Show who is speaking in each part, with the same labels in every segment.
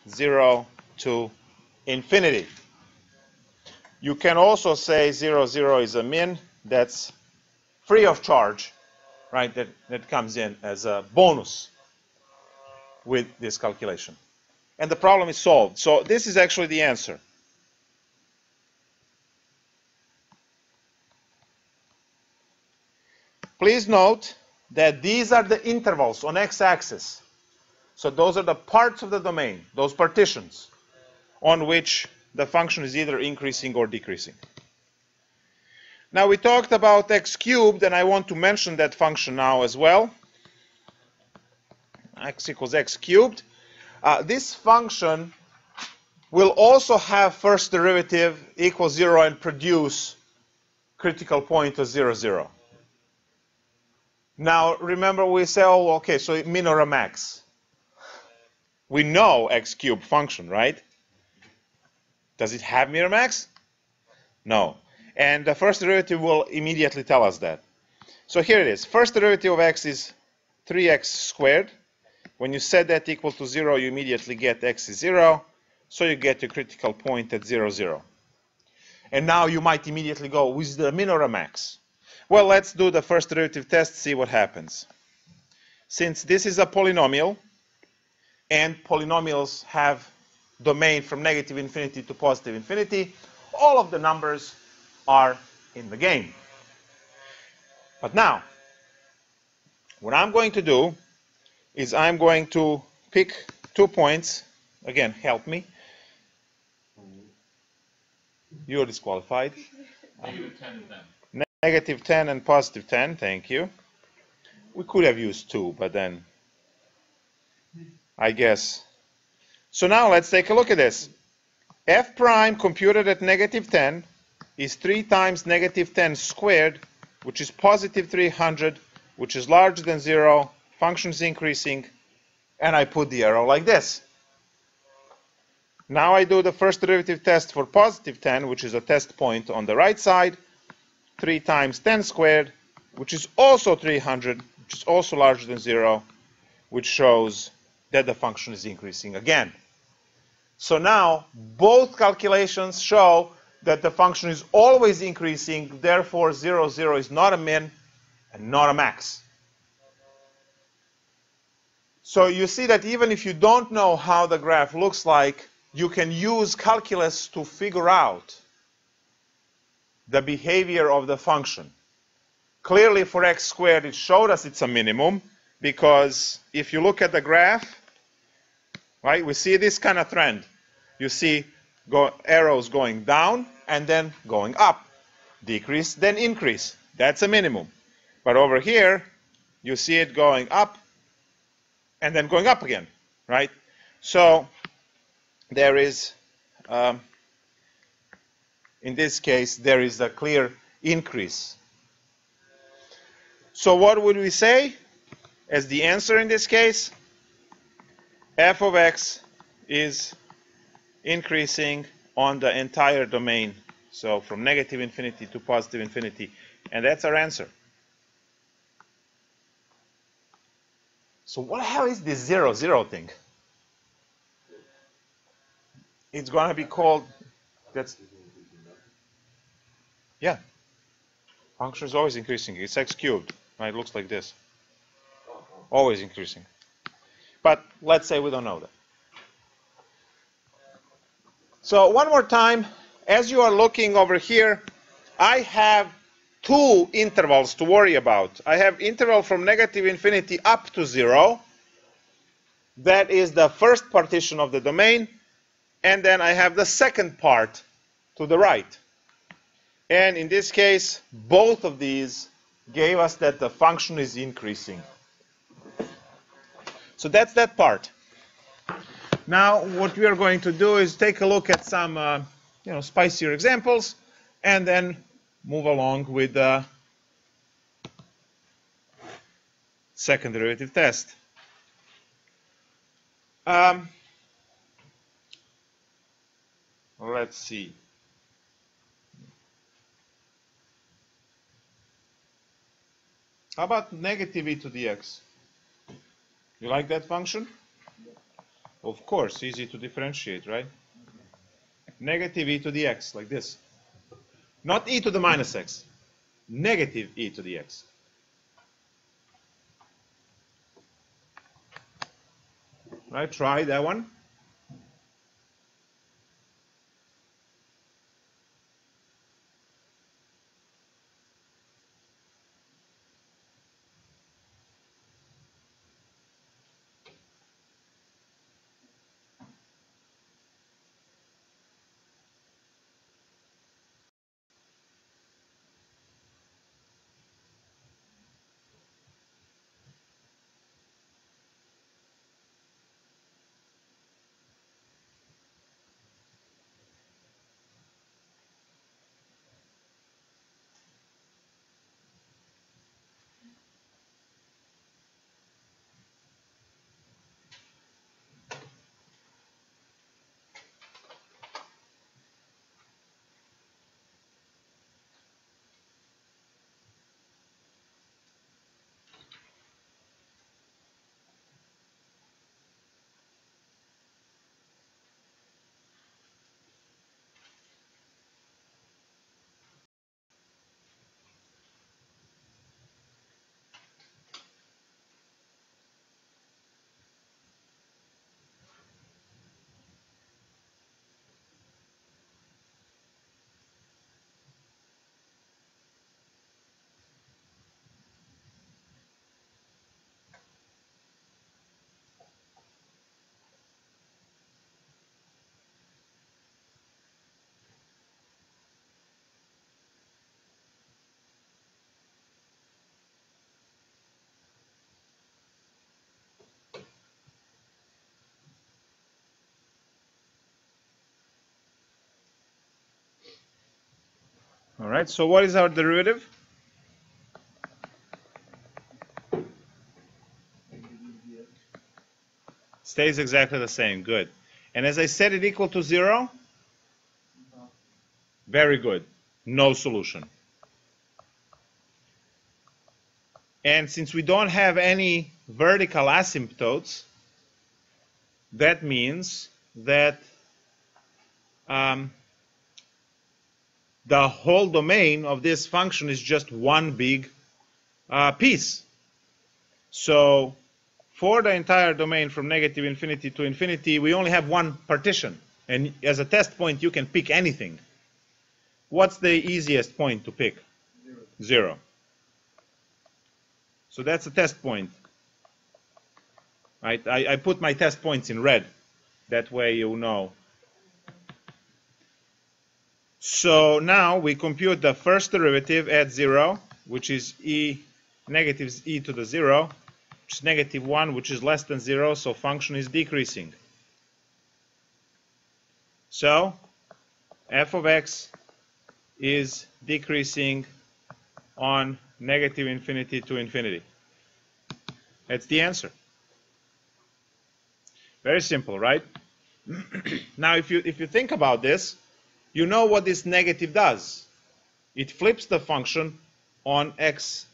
Speaker 1: 0 to infinity. You can also say 0, 0 is a min that's free of charge, right? That comes in as a bonus with this calculation. And the problem is solved. So this is actually the answer. Please note that these are the intervals on x-axis. So those are the parts of the domain, those partitions, on which the function is either increasing or decreasing. Now we talked about x cubed, and I want to mention that function now as well. X equals x cubed. This function will also have first derivative equals 0 and produce critical point of 0, 0. Now remember we say, oh, okay, so min or a max. We know x cubed function, right? Does it have min or max? No. And the first derivative will immediately tell us that. So here it is. First derivative of x is 3x squared. When you set that equal to 0, you immediately get x is 0. So you get your critical point at 0, 0. And now you might immediately go, is it a min or a max? Well, let's do the first derivative test, see what happens. Since this is a polynomial, and polynomials have domain from negative infinity to positive infinity, all of the numbers are in the game. But now, what I'm going to do is I'm going to pick 2 points. Again, help me. You're disqualified.
Speaker 2: Negative 10 then.
Speaker 1: Negative 10 and positive 10, thank you. We could have used 2, but then I guess. So now let's take a look at this. F prime computed at negative 10 is 3 times negative 10 squared, which is positive 300, which is larger than 0, function is increasing, and I put the arrow like this. Now I do the first derivative test for positive 10, which is a test point on the right side. 3 times 10 squared, which is also 300, which is also larger than 0, which shows that the function is increasing again. So now both calculations show that the function is always increasing, therefore 0, 0 is not a min and not a max. So you see that even if you don't know how the graph looks like, you can use calculus to figure out the behavior of the function. Clearly for x squared it showed us it's a minimum, because if you look at the graph, right, we see this kind of trend. You see arrows going down and then going up, decrease, then increase. That's a minimum. But over here, you see it going up and then going up again, right? So there is, in this case, there is a clear increase. So what would we say as the answer in this case? F of x is increasing on the entire domain. So from negative infinity to positive infinity. And that's our answer. So what the hell is this 0, 0 thing? It's going to be called, yeah. Function is always increasing. It's x cubed. Right? It looks like this. Always increasing. But let's say we don't know that. So one more time, as you are looking over here, I have 2 intervals to worry about. I have interval from negative infinity up to 0. That is the first partition of the domain. And then I have the second part to the right. And in this case, both of these gave us that the function is increasing. So that's that part. Now what we are going to do is take a look at some spicier examples and then move along with the second derivative test. Let's see. How about negative e to the x? You like that function? Of course, easy to differentiate, right? Negative e to the x, like this. Not e to the minus x. Negative e to the x. Right? Try that one. All right, so what is our derivative? Stays exactly the same. Good. And as I set it equal to 0, very good. No solution. And since we don't have any vertical asymptotes, that means that the whole domain of this function is just one big piece. So for the entire domain from negative infinity to infinity, we only have one partition. And as a test point, you can pick anything. What's the easiest point to pick? 0. So that's a test point. Right? I put my test points in red. That way you know. So now we compute the first derivative at 0, which is negative e to the 0, which is negative 1, which is less than 0, so function is decreasing. So f of x is decreasing on negative infinity to infinity. That's the answer. Very simple, right? Now, if you think about this, you know what this negative does. It flips the function on x-axis.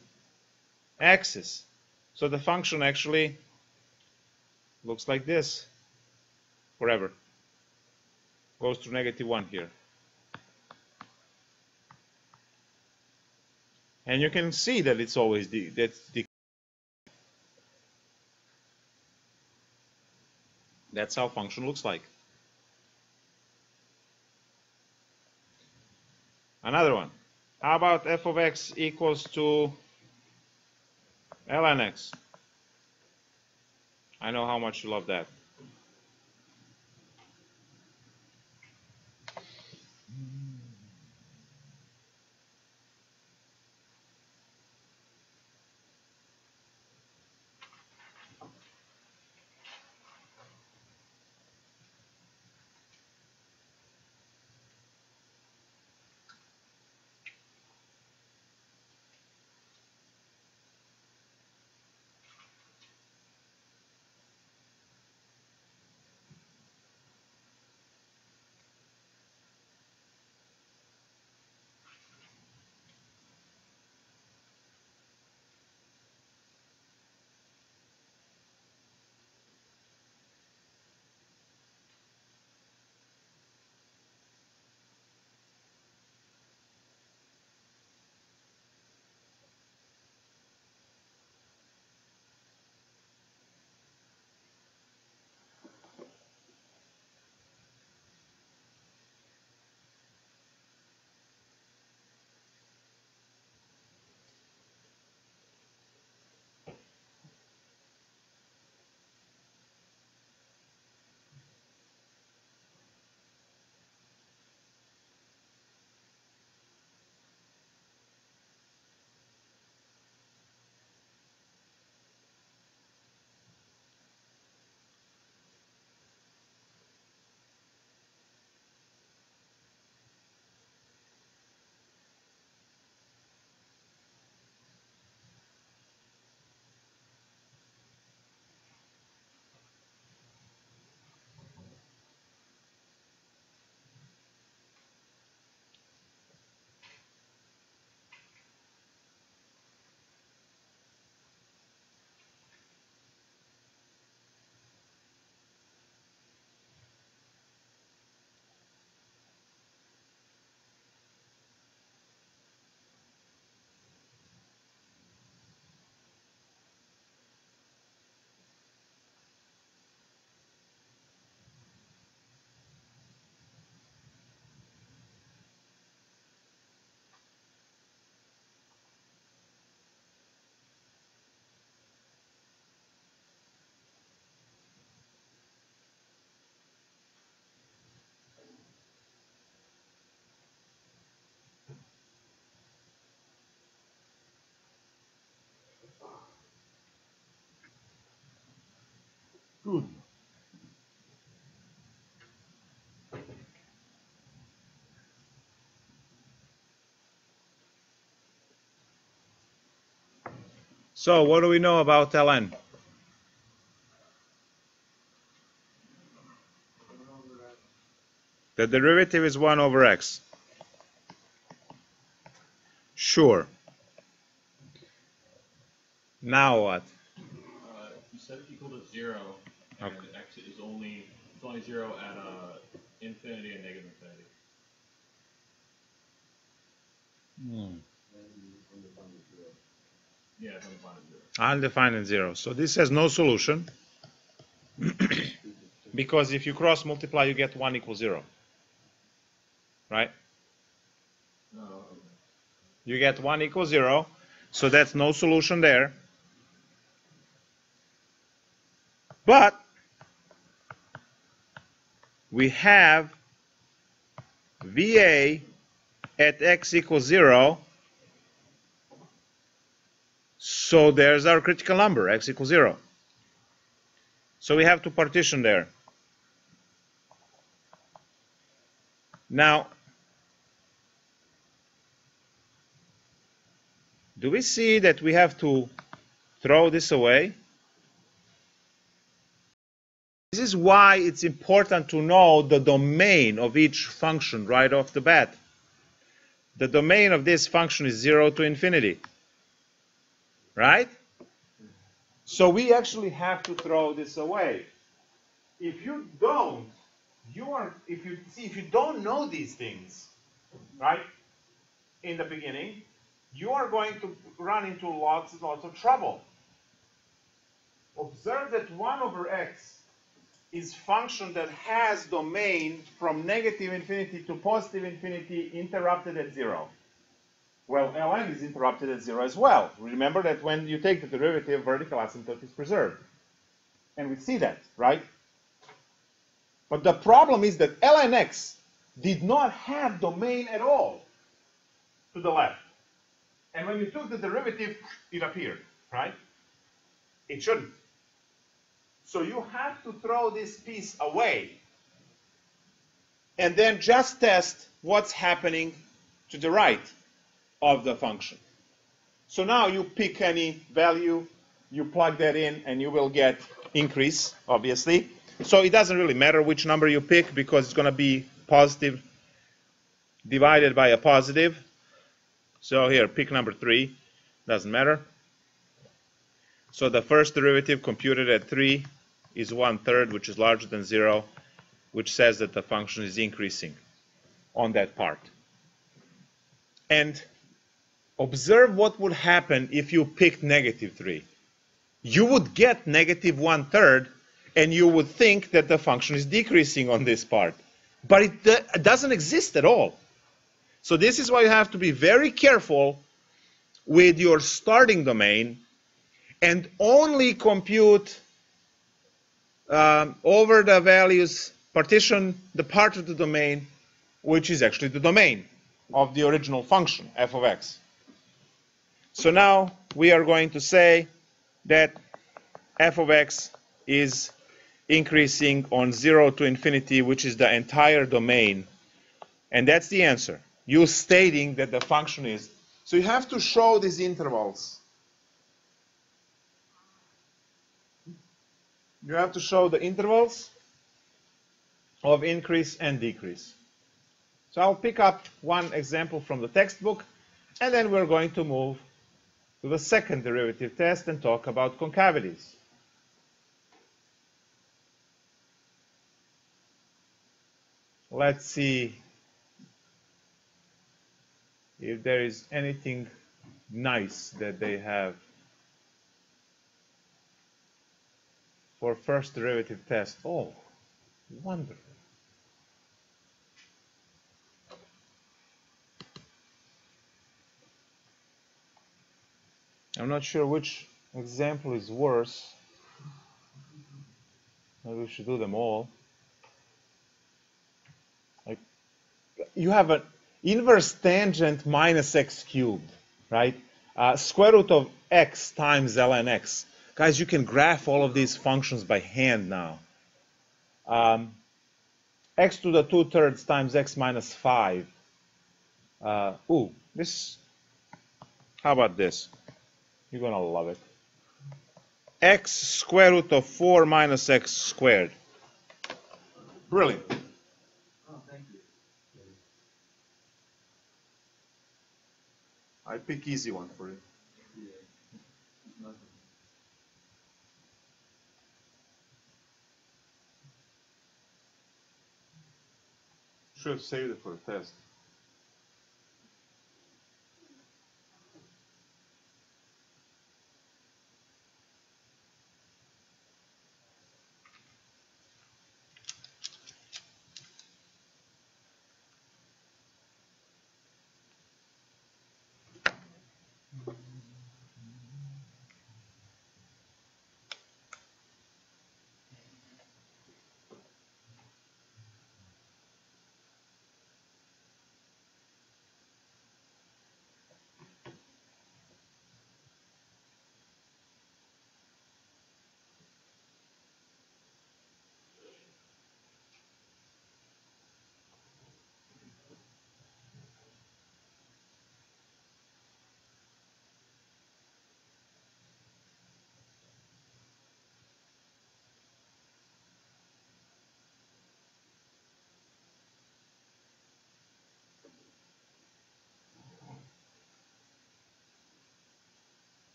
Speaker 1: So the function actually looks like this forever. Goes to negative 1 here. And you can see that it's always that's how function looks like. Another one. How about f of x equals to ln x? I know how much you love that. Good. So what do we know about ln? The derivative is 1 over x. Sure. Now what?
Speaker 2: You set it equal to 0, and
Speaker 1: Okay.
Speaker 2: x is only 0 at infinity and negative infinity. Yeah, it's undefined at 0.
Speaker 1: Undefined at 0. So this has no solution. Because if you cross multiply, you get 1 equals 0. Right?
Speaker 2: Oh, okay.
Speaker 1: You get 1 equals 0. So that's no solution there. But we have VA at x equals 0. So there's our critical number, x equals 0. So we have to partition there. Now, do we see that we have to throw this away? This is why it's important to know the domain of each function right off the bat. The domain of this function is 0 to infinity. Right? So we actually have to throw this away. If you don't, if you don't know these things, right, in the beginning, you are going to run into lots and lots of trouble. Observe that 1 over x is function that has domain from negative infinity to positive infinity interrupted at 0. Well, ln is interrupted at 0 as well. Remember that when you take the derivative, vertical asymptote is preserved. And we see that, right? But the problem is that ln x did not have domain at all to the left. And when you took the derivative, it appeared, right? It shouldn't. So you have to throw this piece away and then just test what's happening to the right of the function. So now you pick any value, you plug that in, and you will get increase, obviously. So it doesn't really matter which number you pick because it's going to be positive divided by a positive. So here, pick number 3. Doesn't matter. So the first derivative computed at 3 is 1/3, which is larger than 0, which says that the function is increasing on that part. And observe what would happen if you picked negative 3. You would get negative 1/3, and you would think that the function is decreasing on this part. But it doesn't exist at all. So this is why you have to be very careful with your starting domain and only compute over the values, partition the part of the domain which is actually the domain of the original function, f of x. So now we are going to say that f of x is increasing on 0 to infinity, which is the entire domain. And that's the answer. You stating that the function is. So you have to show these intervals. You have to show the intervals of increase and decrease. So I'll pick up one example from the textbook, and then we're going to move to the second derivative test and talk about concavities. Let's see if there is anything nice that they have for first derivative test. Oh, wonderful. I'm not sure which example is worse. Maybe we should do them all. Like, you have an inverse tangent minus x cubed, right? Square root of x times ln x. Guys, you can graph all of these functions by hand now. X to the 2/3 times x minus 5. This, how about this? You're going to love it. X square root of 4 minus x squared. Brilliant.
Speaker 2: Oh, thank you.
Speaker 1: I pick easy one for you.
Speaker 2: Yeah. Nothing.
Speaker 1: Should have saved it for the test.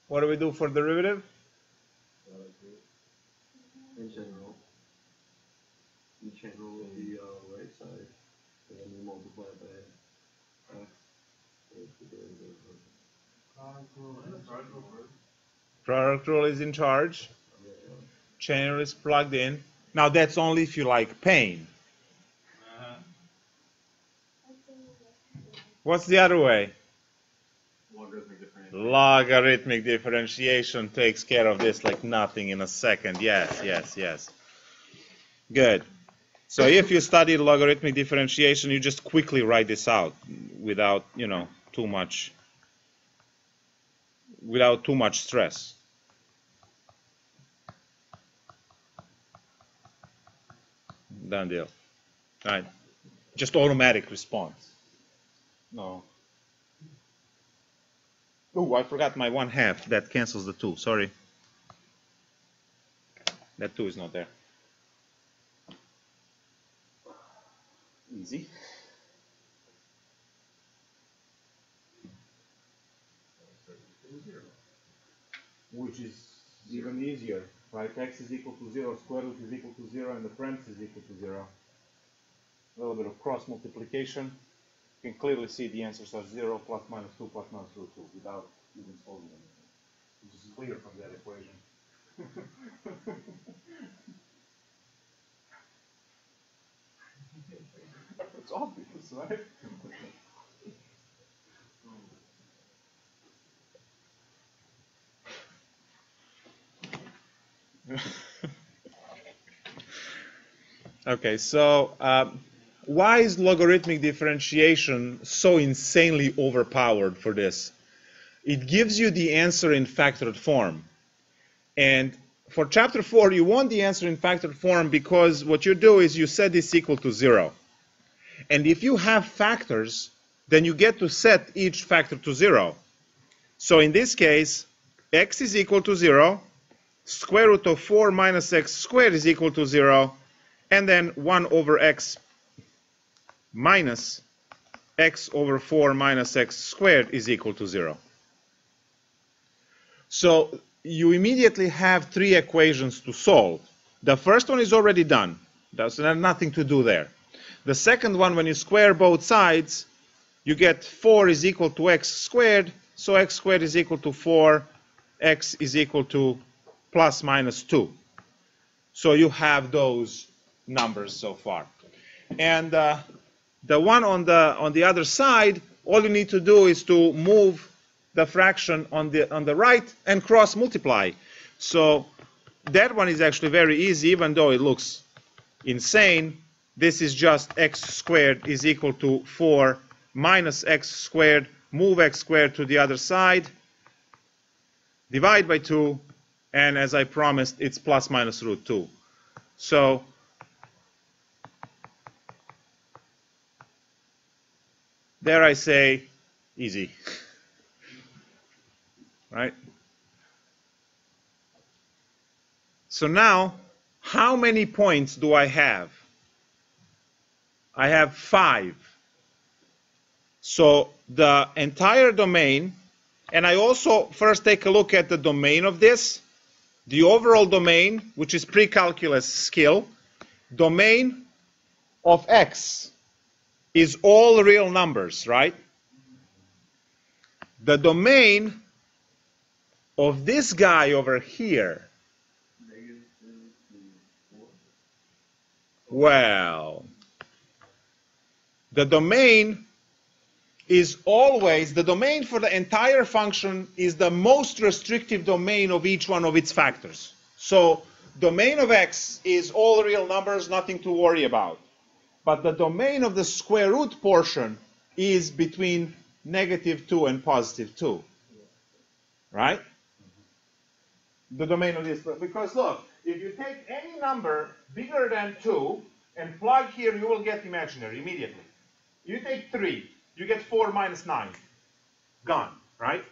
Speaker 1: What do we do for derivative?
Speaker 3: Integral the right side, and then you multiply by x.
Speaker 1: Product rule is in charge. Chain rule is plugged in. Now that's only if you like pain. What's the other way?
Speaker 2: Logarithmic differentiation.
Speaker 1: Logarithmic differentiation takes care of this like nothing in a second. Yes. Good. So if you study logarithmic differentiation, you just quickly write this out without, too much stress. Done deal. All right. Just automatic response. No. Oh, I forgot my 1/2. That cancels the 2. Sorry. That 2 is not there. Easy. Which is even easier, right? X is equal to 0, square root is equal to 0, and the parenthesis is equal to 0. A little bit of cross multiplication. You can clearly see the answers are 0 plus minus 2 plus minus root 2 without even solving anything. Which is clear from that equation. It's obvious, right? Okay, so why is logarithmic differentiation so insanely overpowered for this? It gives you the answer in factored form. And for chapter 4, you want the answer in factored form because what you do is you set this equal to 0. And if you have factors, then you get to set each factor to 0. So in this case, x is equal to 0, square root of 4 minus x squared is equal to 0, and then 1 over x minus x over 4 minus x squared is equal to 0. So you immediately have 3 equations to solve. The first one is already done. There's nothing to do there. The second one, when you square both sides, you get 4 is equal to x squared, so x squared is equal to 4, x is equal to plus minus 2. So you have those numbers so far. And the one on the other side, all you need to do is to move the fraction on the right and cross multiply. So that one is actually very easy, even though it looks insane. This is just x squared is equal to 4 minus x squared. Move x squared to the other side. Divide by 2. And as I promised, it's plus minus root 2. So there I say easy. Right? So now, how many points do I have? I have 5. So the entire domain, and I also first take a look at the domain of this, the overall domain, which is pre-calculus skill. Domain of x is all real numbers, right? The domain of this guy over here, well, the domain is always, the domain for the entire function is the most restrictive domain of each one of its factors. So domain of x is all real numbers, nothing to worry about. But the domain of the square root portion is between -2 and +2. Right? The domain of this, because look, if you take any number bigger than 2 and plug here, you will get imaginary immediately. You take 3, you get 4 minus 9. Gone, right?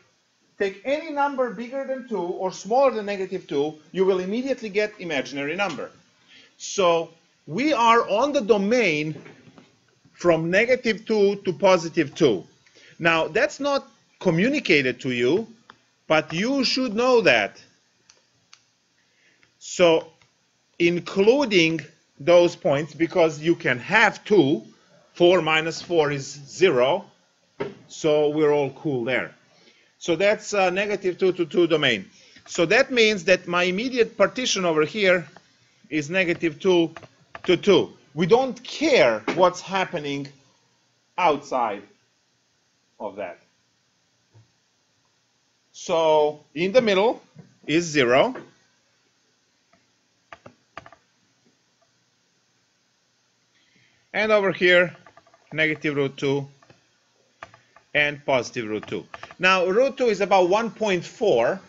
Speaker 1: Take any number bigger than 2 or smaller than -2, you will immediately get imaginary number. So we are on the domain from -2 to +2. Now, that's not communicated to you, but you should know that. So including those points, because you can have 2, 4 minus 4 is 0, so we're all cool there. So that's -2 to 2 domain. So that means that my immediate partition over here is -2 to 2. We don't care what's happening outside of that. So in the middle is 0. And over here, -√2 and +√2. Now, √2 is about 1.4.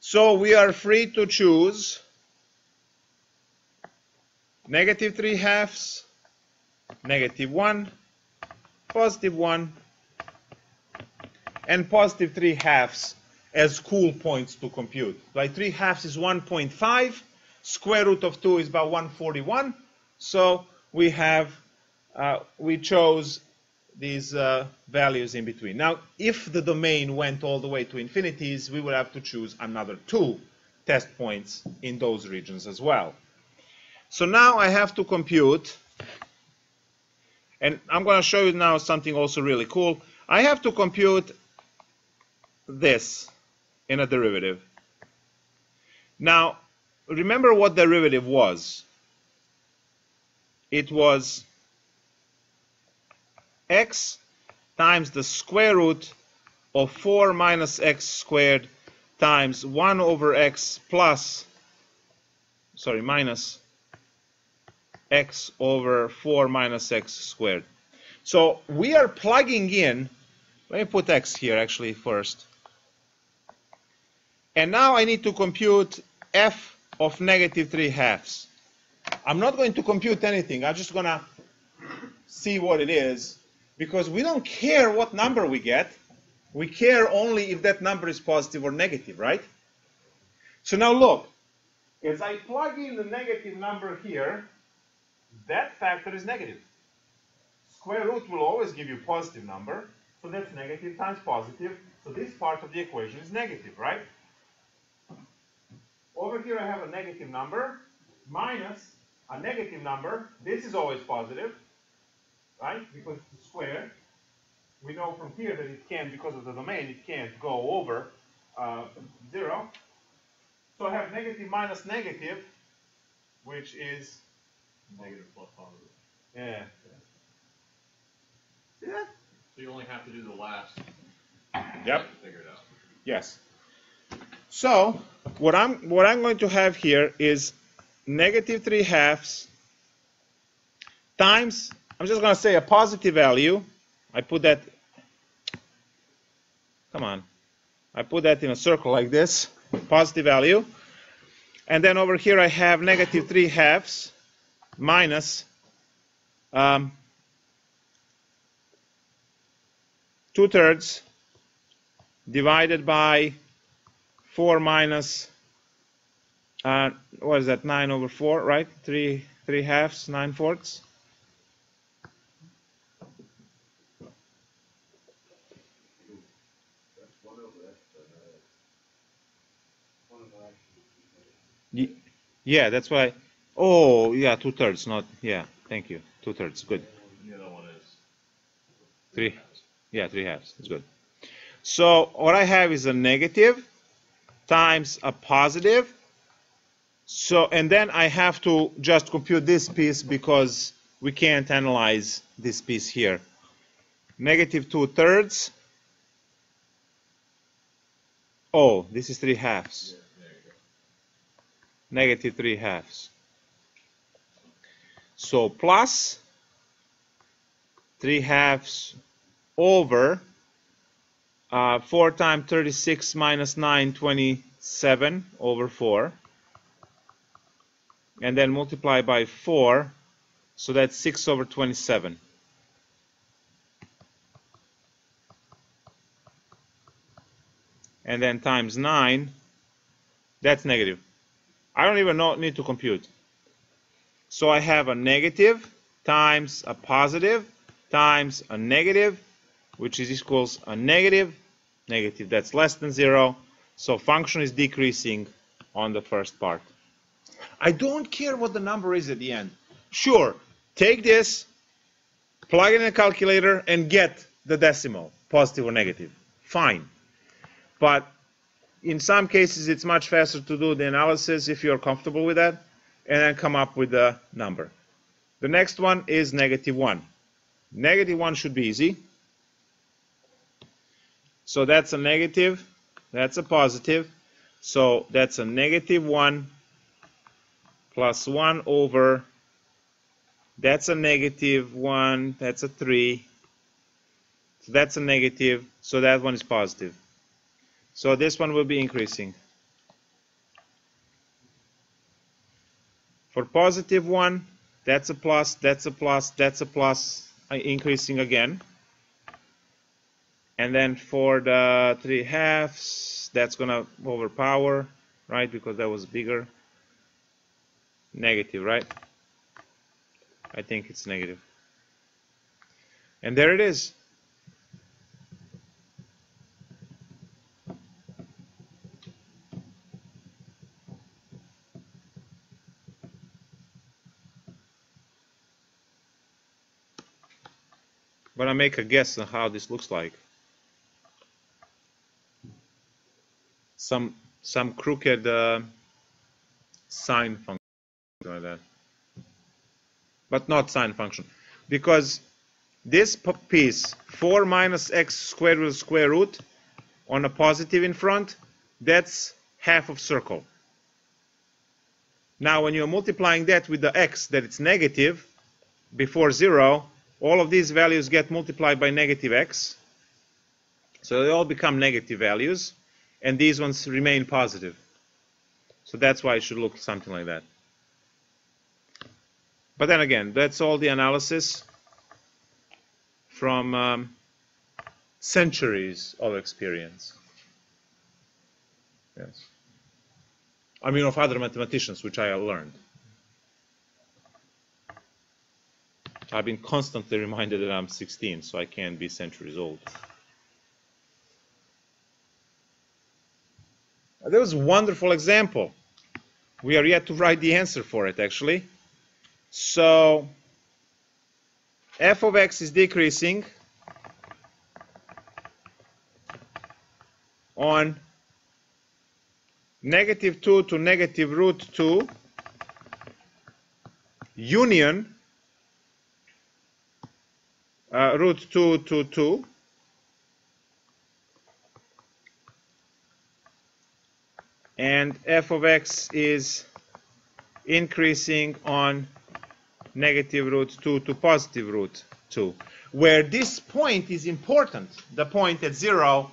Speaker 1: So we are free to choose -3/2, -1, +1, and +3/2 as cool points to compute. Like 3/2 is 1.5, square root of 2 is about 141. So we have, we chose these values in between. Now, if the domain went all the way to infinities, we would have to choose another 2 test points in those regions as well. So now I have to compute, and I'm going to show you now something also really cool. I have to compute this in a derivative. Now, remember what derivative was. It was x times the square root of 4 minus x squared times 1 over x minus x over 4 minus x squared. So we are plugging in, let me put x here actually first. And now I need to compute f of -3/2. I'm not going to compute anything. I'm just going to see what it is, because we don't care what number we get. We care only if that number is positive or negative, right? So now look, as I plug in the negative number here, that factor is negative. Square root will always give you a positive number, so that's negative times positive. So this part of the equation is negative, right? Over here I have a negative number minus a negative number. This is always positive, right? Because it's squared. We know from here that it can't, because of the domain, it can't go over 0. So I have negative minus negative, which is
Speaker 2: Negative plus positive.
Speaker 1: yeah. See that?
Speaker 2: So you only have to do the last
Speaker 1: Yep.
Speaker 2: to figure it out.
Speaker 1: Yes. So what I'm going to have here is negative 3/2 times, I'm just going to say a positive value. I put that, come on, I put that in a circle like this, positive value. And then over here I have negative 3/2 minus 2/3 divided by 4 minus, what is that, 9/4, right? 3/2, 9/4. Yeah, that's why. Oh, yeah, 2/3, not, yeah, thank you. 2/3, good.
Speaker 2: The other one is
Speaker 1: 3, yeah, 3/2, it's good. So what I have is a negative times a positive. So, and then I have to just compute this piece because we can't analyze this piece here. Negative 2/3. Oh, this is 3/2.
Speaker 2: there you go.
Speaker 1: Negative 3/2. So plus 3/2 over 4 times 36 minus 9, 27 over 4. And then multiply by 4. So that's 6 over 27. And then times 9. That's negative. I don't even need to compute. So I have a negative times a positive times a negative, which is equals a negative, negative, that's less than 0. So function is decreasing on the first part. I don't care what the number is at the end. Sure, take this, plug it in a calculator, and get the decimal, positive or negative. Fine. But in some cases, it's much faster to do the analysis if you're comfortable with that, and then come up with the number. The next one is -1. -1 should be easy. So that's a negative, that's a positive. So that's a -1 plus 1 over, that's a -1, that's a 3. So that's a negative, so that one is positive. So this one will be increasing. For +1, that's a plus, that's a plus, that's a plus, increasing again. And then for the 3/2, that's going to overpower, right, because that was bigger. Negative, right? I think it's negative. And there it is. But I make a guess on how this looks like. Some crooked sine function like that. But not sine function. Because this piece, 4 minus x squared with square root, on a positive in front, that's half of circle. Now when you're multiplying that with the x that it's negative, before 0, all of these values get multiplied by -x. So they all become negative values, and these ones remain positive. So that's why it should look something like that. But then again, that's all the analysis from centuries of experience. Yes. I mean, of other mathematicians, which I learned. I've been constantly reminded that I'm 16, so I can't be centuries old. There was a wonderful example. We are yet to write the answer for it, actually. So f of x is decreasing on -2 to -√2 union √2 to 2. and f of x is increasing on negative root 2 to positive root 2, where this point is important, the point at 0,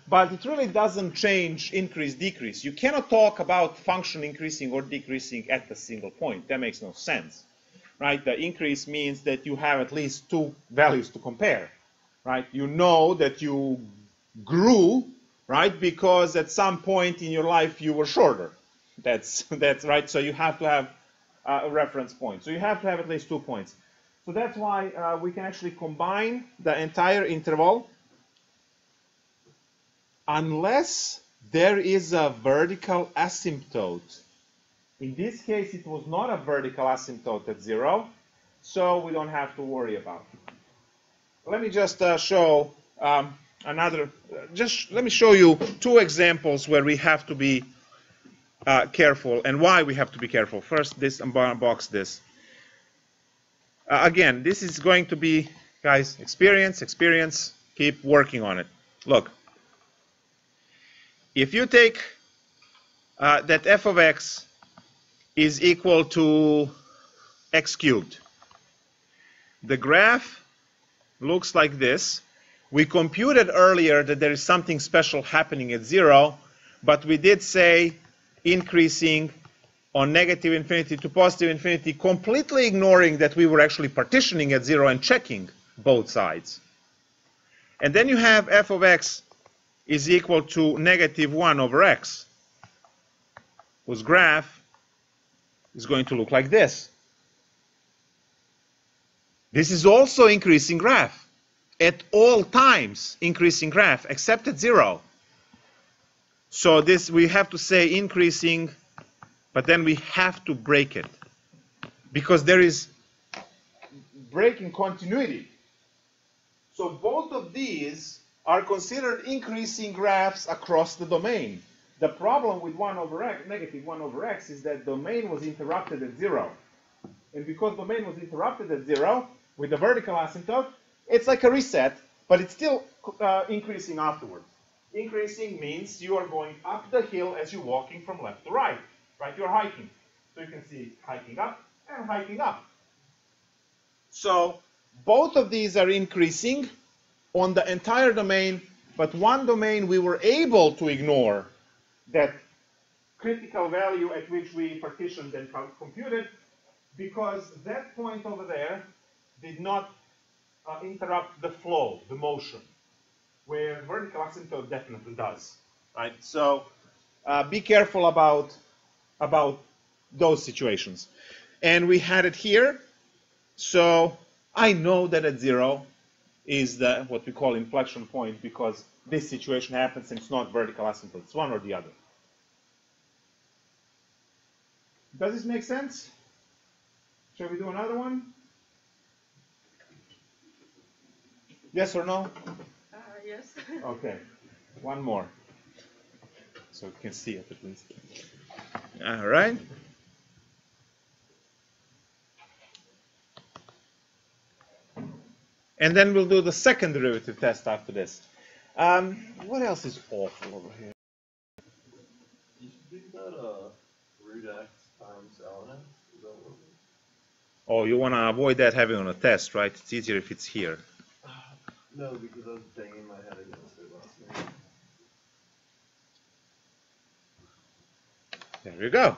Speaker 1: but it really doesn't change increase, decrease. You cannot talk about function increasing or decreasing at a single point. That makes no sense, right? The increase means that you have at least two values to compare, right? You know that you grew, right, because at some point in your life you were shorter. That's right. So you have to have a reference point. So you have to have at least 2 points. So that's why we can actually combine the entire interval unless there is a vertical asymptote. In this case, it was not a vertical asymptote at 0, so we don't have to worry about it. Let me just show let me show you 2 examples where we have to be careful and why we have to be careful. First, this, unbox this. Again, this is going to be, guys, experience, keep working on it. Look, if you take that f of x is equal to x cubed, the graph looks like this. We computed earlier that there is something special happening at 0, but we did say increasing on negative infinity to positive infinity, completely ignoring that we were actually partitioning at 0 and checking both sides. And then you have f of x is equal to negative 1 over x, whose graph is going to look like this. This is also increasing graph. At all times, increasing graph, except at 0. So this, we have to say increasing, but then we have to break it, because there is breaking continuity. So both of these are considered increasing graphs across the domain. The problem with 1 over x, negative 1 over x, is that domain was interrupted at 0. And because domain was interrupted at 0, with the vertical asymptote, it's like a reset, but it's still increasing afterwards. Increasing means you are going up the hill as you're walking from left to right. Right? You're hiking. So you can see hiking up and hiking up. So both of these are increasing on the entire domain, but one domain we were able to ignore that critical value at which we partitioned and computed, because that point over there did not interrupt the flow, the motion, where vertical asymptote definitely does. Right? So be careful about those situations. And we had it here. So I know that at 0 is what we call inflection point, because this situation happens and it's not vertical asymptote. It's one or the other. Does this make sense? Shall we do another one? Yes or no?
Speaker 4: Yes.
Speaker 1: Okay. One more. So you can see it at least. All right. And then we'll do the second derivative test after this. What else is awful over here?
Speaker 3: You should think about root x times ln x. Is that what it is?
Speaker 1: Oh, you want to avoid that having on a test, right? It's easier if it's here.
Speaker 3: No, because I was banging my head against it last night.
Speaker 1: There we go.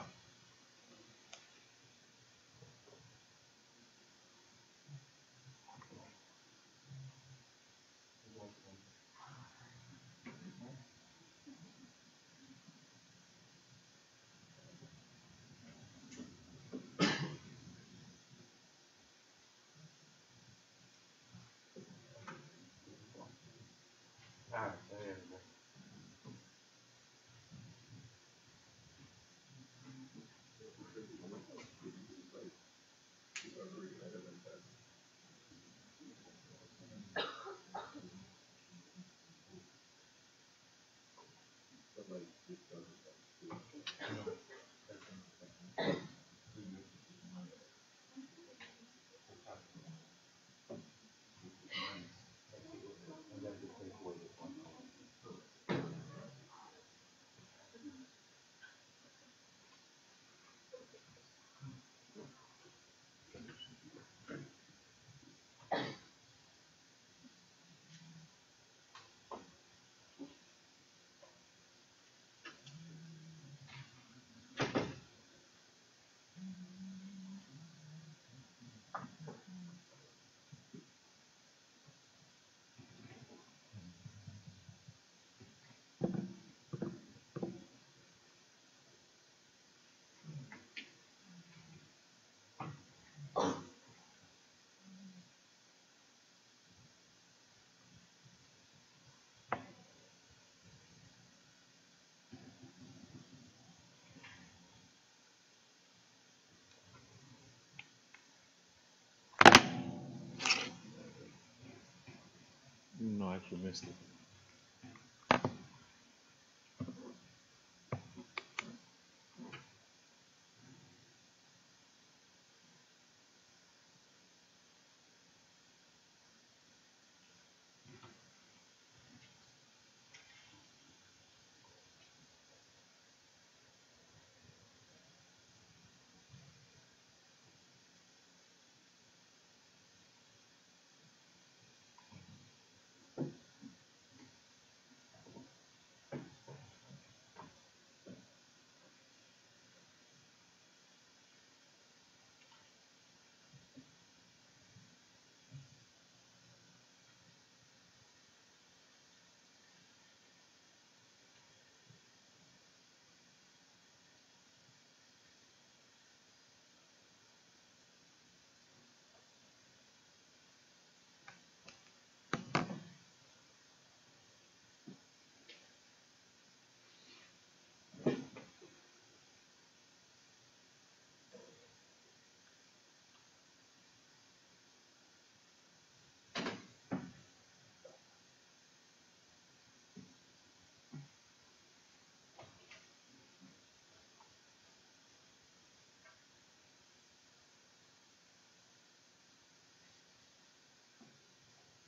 Speaker 1: No, I actually missed it.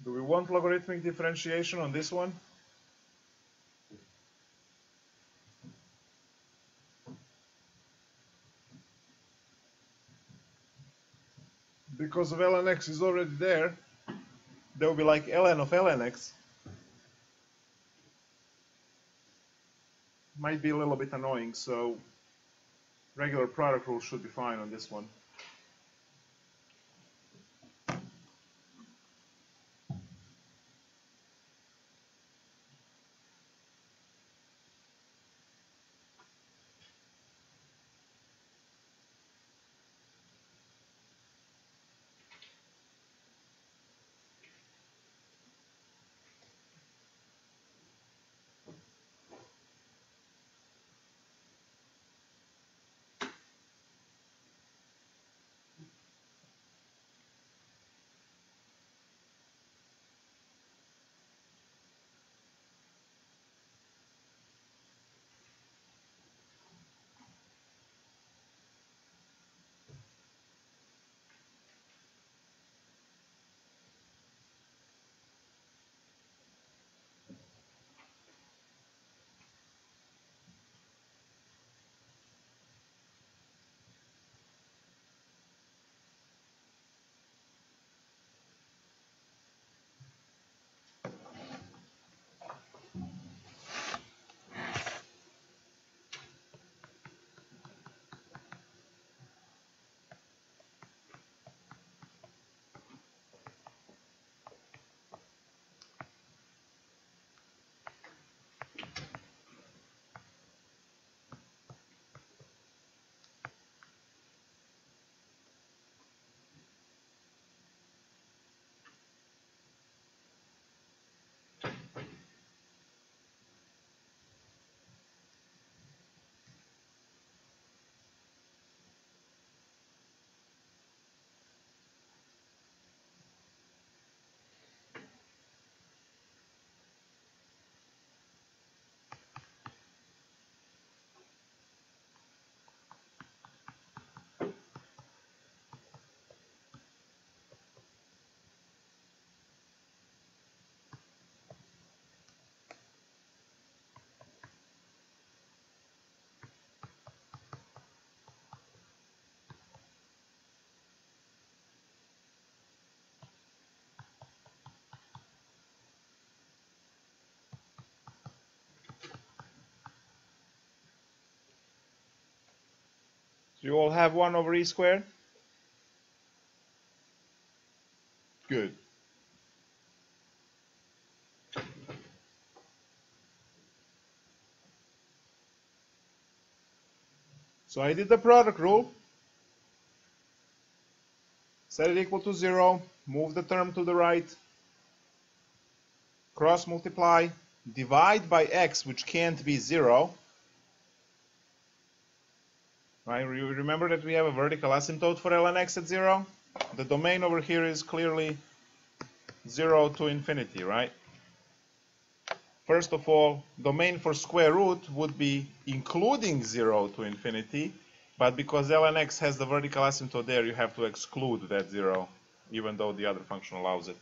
Speaker 1: Do we want logarithmic differentiation on this one? Because of ln x is already there, there will be like ln of ln x. Might be a little bit annoying, so regular product rule should be fine on this one. Do you all have 1 over e squared? Good. So I did the product rule. Set it equal to 0. Move the term to the right. Cross multiply. Divide by x, which can't be 0. Right? Remember that we have a vertical asymptote for ln x at 0? The domain over here is clearly 0 to infinity, right? First of all, domain for square root would be including 0 to infinity, but because ln x has the vertical asymptote there, you have to exclude that 0, even though the other function allows it.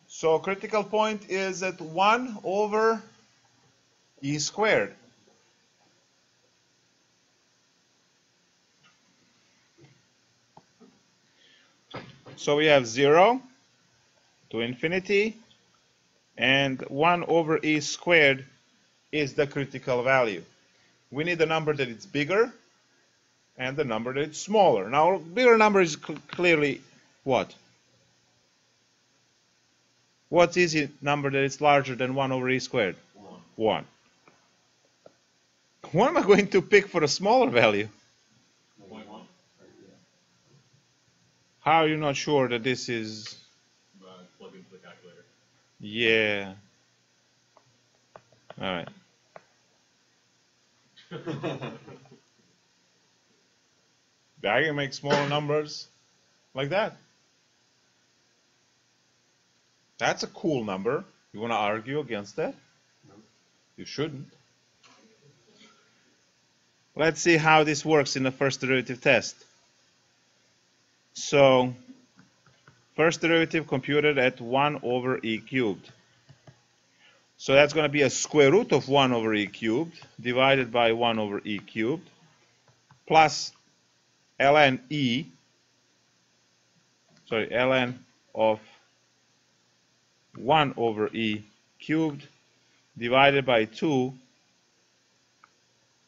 Speaker 1: So critical point is at 1 over e squared. So we have 0 to infinity, and 1 over e squared is the critical value. We need a number that is bigger and the number that is smaller. Now, bigger number is clearly what? What is a number that is larger than 1 over e squared? 1. What am I going to pick for a smaller value?
Speaker 2: 0.1.
Speaker 1: How are you not sure that this is...
Speaker 2: Plug into the calculator.
Speaker 1: Yeah. All right. I can make smaller numbers like that. That's a cool number. You want to argue against that?
Speaker 3: No.
Speaker 1: You shouldn't. Let's see how this works in the first derivative test. So, first derivative computed at 1 over e cubed. So that's going to be a square root of 1 over e cubed divided by 1 over e cubed plus ln of 1 over e cubed divided by 2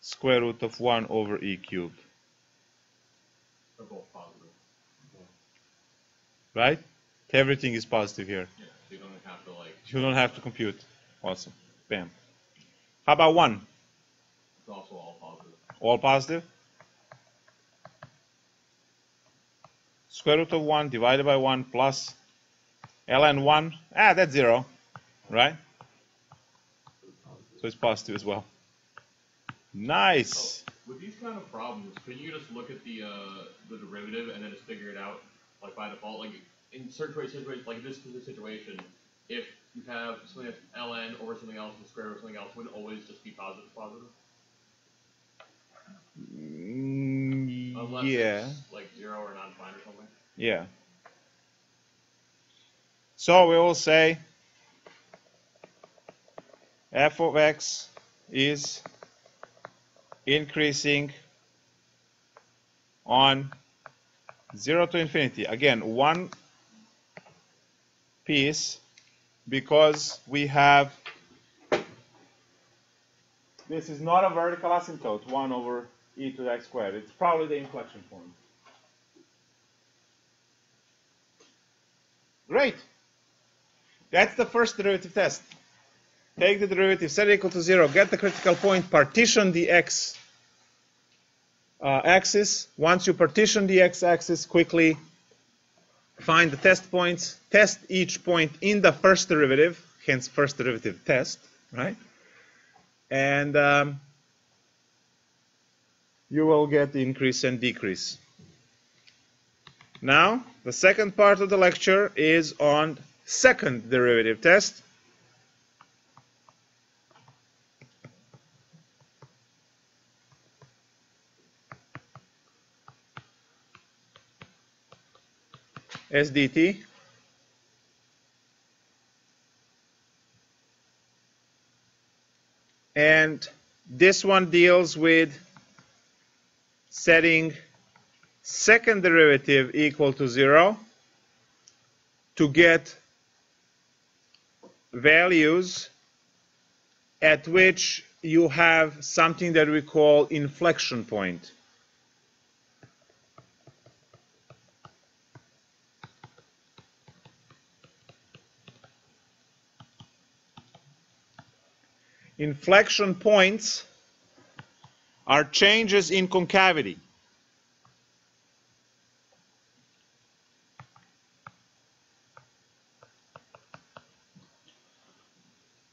Speaker 1: square root of 1 over e cubed.
Speaker 2: They're both positive.
Speaker 1: Right? Everything is positive here.
Speaker 2: Yeah, so you don't have to like.
Speaker 1: You don't have to compute. Awesome. Bam. How about 1?
Speaker 2: It's also all positive.
Speaker 1: All positive? Square root of 1 divided by 1 plus ln 1. That's 0. Right? So it's positive as well. Nice.
Speaker 2: Oh, with these kind of problems, can you just look at the derivative and then just figure it out like by default? Like in certain situations, like in this situation, if you have something that's ln over something else and square root of something else, would it always just be positive? Unless
Speaker 1: Yeah.
Speaker 2: it's like 0 or non-prime or something.
Speaker 1: Yeah. So we will say f of x is increasing on 0 to infinity. Again, one piece, because we have, this is not a vertical asymptote, 1 over e to the x squared. It's probably the inflection point. Great. That's the first derivative test. Take the derivative, set it equal to 0, get the critical point, partition the x axis. Once you partition the x-axis, quickly find the test points, test each point in the first derivative, hence first derivative test, right? And you will get the increase and decrease. Now, the second part of the lecture is on second derivative test. SDT. And this one deals with setting second derivative equal to 0 to get values at which you have something that we call inflection point. Inflection points are changes in concavity.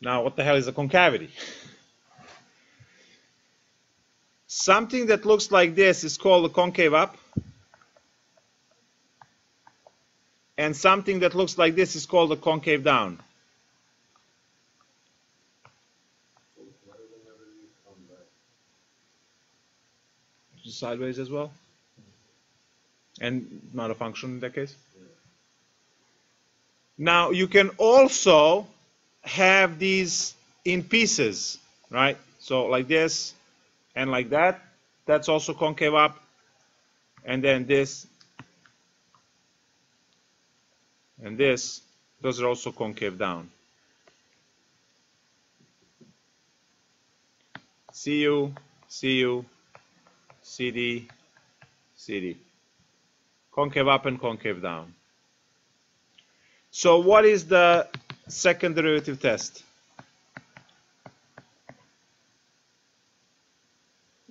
Speaker 1: Now, what the hell is a concavity? Something that looks like this is called a concave up. and something that looks like this is called a concave down.
Speaker 3: So why whenever you come back?
Speaker 1: Sideways as well? And not a function in that case?
Speaker 3: Yeah.
Speaker 1: Now you can also have these in pieces, right? So like this and like that. That's also concave up. And then this and this, those are also concave down. CU, CU, CD, CD. Concave up and concave down. So what is the second derivative test?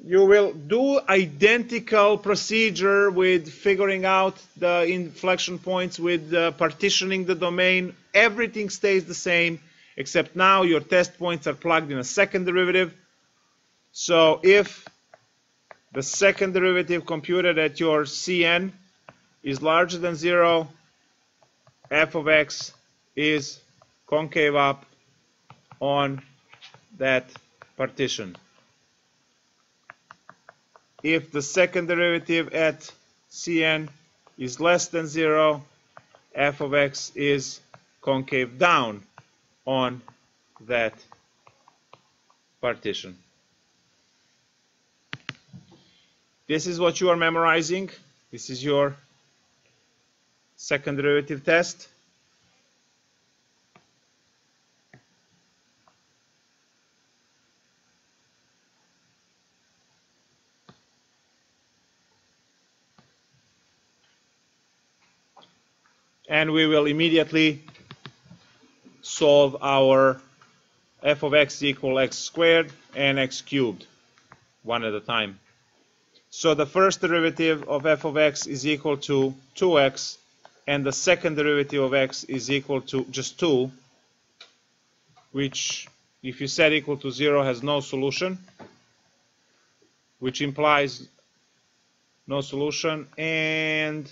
Speaker 1: You will do identical procedure with figuring out the inflection points, with partitioning the domain. Everything stays the same, except now your test points are plugged in a second derivative. So if the second derivative computed at your Cn is larger than 0, f of x is concave up on that partition. If the second derivative at Cn is less than 0, f of x is concave down on that partition. This is what you are memorizing. This is your second derivative test. And we will immediately solve our f of x equal x squared and x cubed, one at a time. So the first derivative of f of x is equal to 2x, and the second derivative of x is equal to just 2, which, if you set equal to 0, has no solution, which implies no solution, and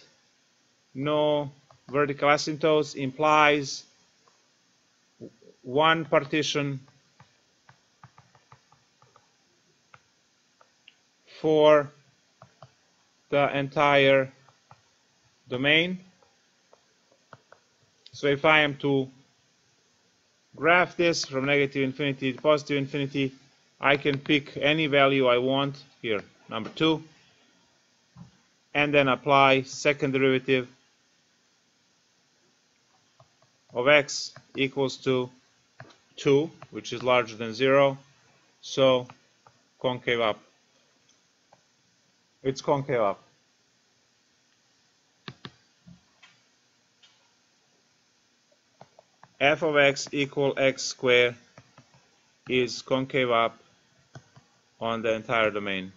Speaker 1: no vertical asymptotes implies one partition for the entire domain. So if I am to graph this from negative infinity to positive infinity, I can pick any value I want here, number 2, and then apply second derivative of x equals to 2, which is larger than 0, so concave up. It's concave up. F of x equal x squared is concave up on the entire domain.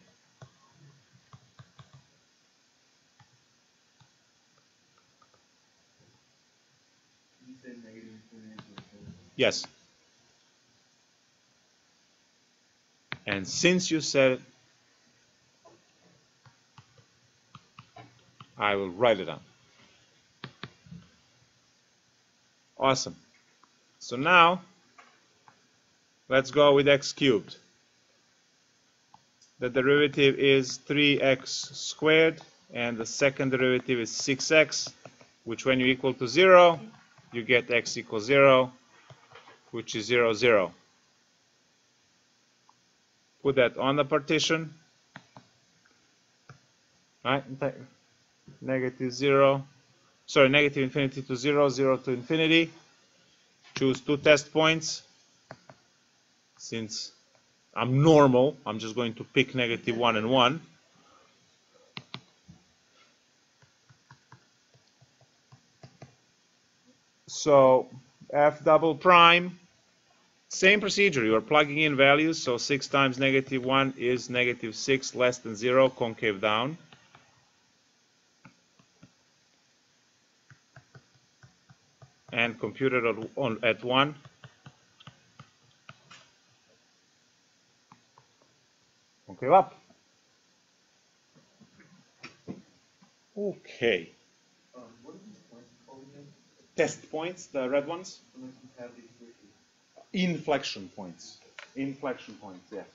Speaker 2: You said negative infinity.
Speaker 1: Yes. And since you said it, I will write it down. Awesome. So now, let's go with x cubed. The derivative is 3x squared, and the second derivative is 6x, which when you equal to 0, you get x equals 0, which is 0, 0. Put that on the partition. Right? Negative 0. Sorry, negative infinity to 0, 0 to infinity. Choose 2 test points. Since I'm normal, I'm just going to pick negative 1 and 1. So f double prime, same procedure. You are plugging in values. So 6 times negative 1 is negative 6 less than 0, concave down. And compute it at 1. Concave up. Okay.
Speaker 2: What are these points called again?
Speaker 1: test points, the red ones. Inflection points. Inflection points, yes.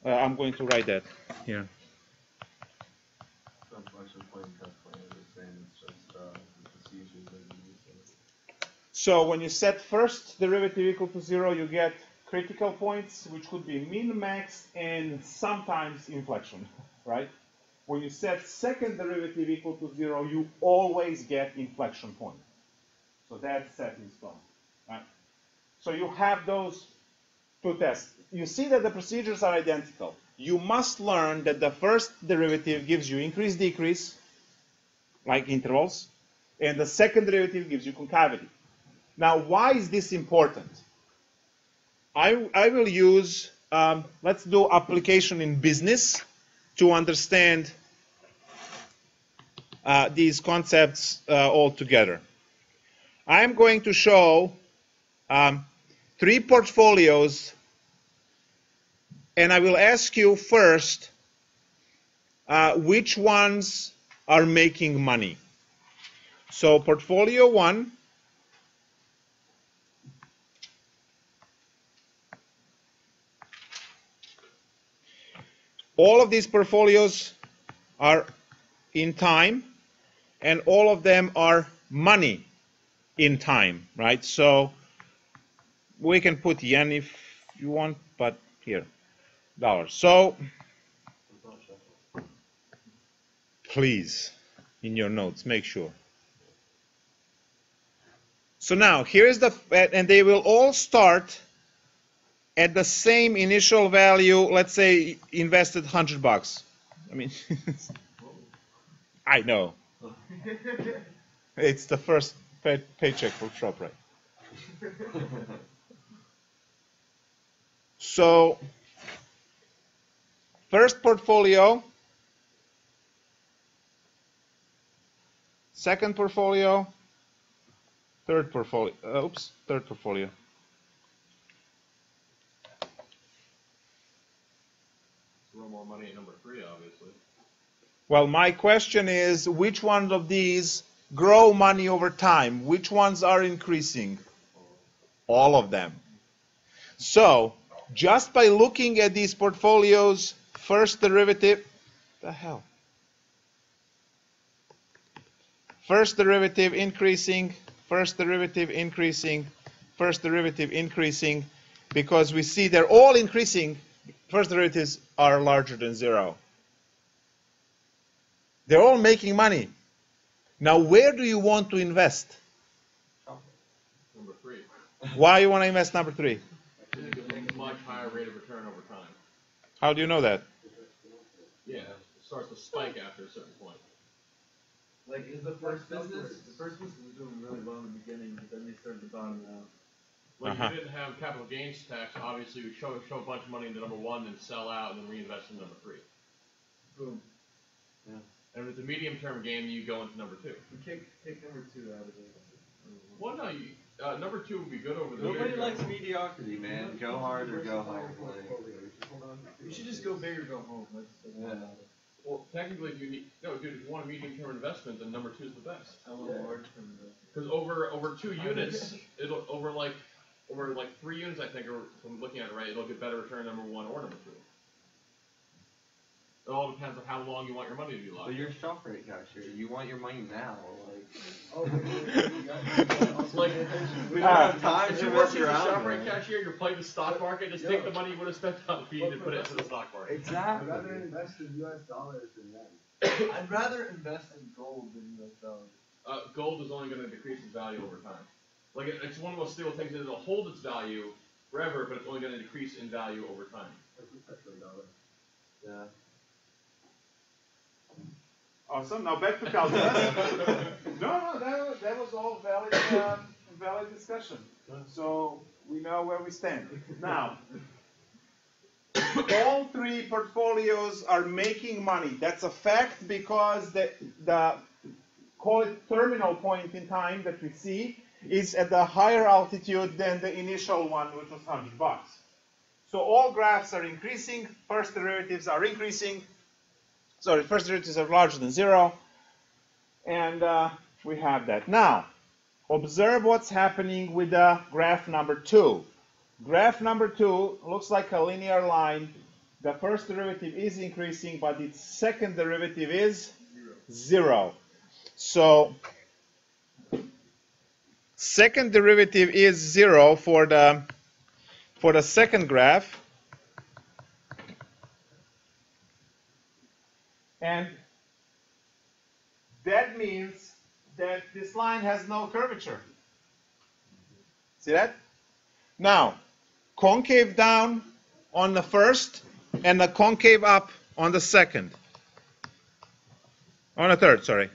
Speaker 1: I'm going to write that here.
Speaker 3: Inflection point and test point are the same. It's just the procedures that you use.
Speaker 1: So when you set first derivative equal to 0, you get critical points, which could be min, max, and sometimes inflection, right? When you set second derivative equal to 0, you always get inflection point. So that's set in stone, right? So you have those two tests. You see that the procedures are identical. You must learn that the first derivative gives you increase, decrease, like intervals, and the second derivative gives you concavity. Now, why is this important? I will use, let's do application in business to understand these concepts all together. I'm going to show 3 portfolios, and I will ask you first which ones are making money. So portfolio 1, all of these portfolios are in time, and all of them are money in time, right? So we can put yen if you want, but here, dollars. So please, in your notes, make sure. So now, here's the, and they will all start at the same initial value. Let's say invested $100. I mean, I know. It's the first paycheck for ShopRite. So, first portfolio, second portfolio, third portfolio. Third portfolio.
Speaker 2: A little more money at number 3, obviously.
Speaker 1: Well, my question is, which ones of these grow money over time? Which ones are increasing? All of them. So, just by looking at these portfolios, first derivative, the hell? First derivative increasing, first derivative increasing, first derivative increasing, because we see they're all increasing. First derivatives are larger than 0. They're all making money. Now, where do you want to invest?
Speaker 2: Number 3.
Speaker 1: Why you want to invest number 3?
Speaker 2: It's a much higher rate of return over time.
Speaker 1: How do you know that?
Speaker 2: Yeah, it starts to spike after a certain point.
Speaker 4: Like, is the first business was doing really well in the beginning, but then they started to bottom out.
Speaker 2: Like, if you didn't have capital gains tax, obviously you would show a bunch of money into number 1, then sell out, and then reinvest in number 3.
Speaker 4: Boom.
Speaker 3: Yeah.
Speaker 2: And if it's a medium-term game, you go into number 2.
Speaker 4: We take number 2 out of it.
Speaker 2: Well, no, number 2 would be good over the
Speaker 3: Nobody
Speaker 2: years.
Speaker 3: likes mediocrity, man. Go hard or go home.
Speaker 4: You should just go big or go home.
Speaker 3: Yeah.
Speaker 2: Well, technically, if you need, no, dude, if you want a medium-term investment, then number 2 is the best.
Speaker 4: I want a large term investment.
Speaker 2: Because over 2 units, it'll over 3 units, I think, or if I'm looking at it right, it'll get better return number 1 or number 2. It all depends on how long you want your money to be locked.
Speaker 3: But you're a ShopRite cashier. You want your money now.
Speaker 2: Like,
Speaker 3: We don't have time
Speaker 2: if
Speaker 3: to
Speaker 2: you're
Speaker 3: mess
Speaker 2: working as a
Speaker 3: around.
Speaker 2: ShopRite cashier, you're playing the stock market, just take the money you would have spent on feed and put it into the stock market.
Speaker 3: Exactly.
Speaker 5: I'd rather invest in US dollars than that.
Speaker 4: I'd rather invest in gold than US dollars.
Speaker 2: Gold is only going to decrease its value over time. Like, it's one of those stable things that it'll hold its value forever, but it's only going to decrease in value over time.
Speaker 3: Yeah.
Speaker 1: Awesome. Now back to calculus. No, that was all valid discussion. So we know where we stand. Now, all 3 portfolios are making money. That's a fact because the call it terminal point in time that we see is at the higher altitude than the initial one, which was $100. So all graphs are increasing. First derivatives are increasing. Sorry, first derivatives are larger than 0. And we have that. Now, observe what's happening with the graph number 2. Graph number 2 looks like a linear line. The first derivative is increasing, but its second derivative is 0. So second derivative is 0 for the second graph. And that means that this line has no curvature. See that? Now, concave down on the first and the concave up on the second. On the third, sorry.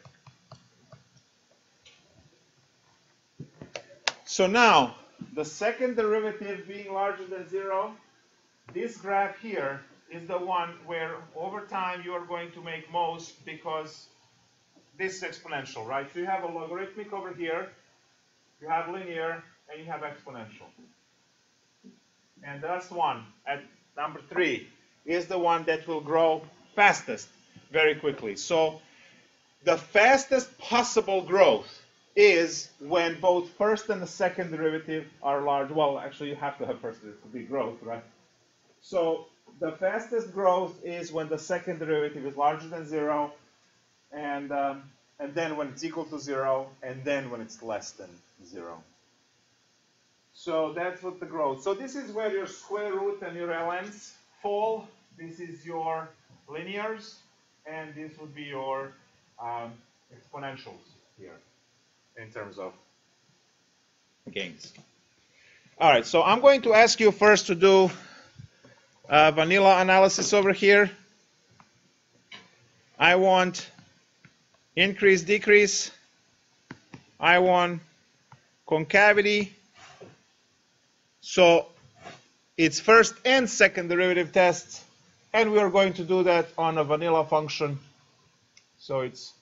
Speaker 1: So now, the second derivative being larger than 0, this graph here is the one where over time you are going to make most, because this is exponential, right? So you have a logarithmic over here, you have linear, and you have exponential. And the last one, at number 3, is the one that will grow fastest very quickly. So the fastest possible growth is when both first and the second derivative are large. Well, actually, you have to have first derivative to be growth, right? So the fastest growth is when the second derivative is larger than 0, and then when it's equal to 0, and then when it's less than 0. So that's what the growth. So this is where your square root and your ln's fall. This is your linears, and this would be your exponentials here in terms of gains. All right, so I'm going to ask you first to do vanilla analysis over here. I want increase, decrease. I want concavity. So it's first and second derivative tests, and we are going to do that on a vanilla function. So it's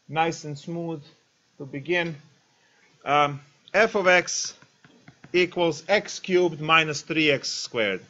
Speaker 1: nice and smooth to begin. F of x equals x cubed minus 3x squared.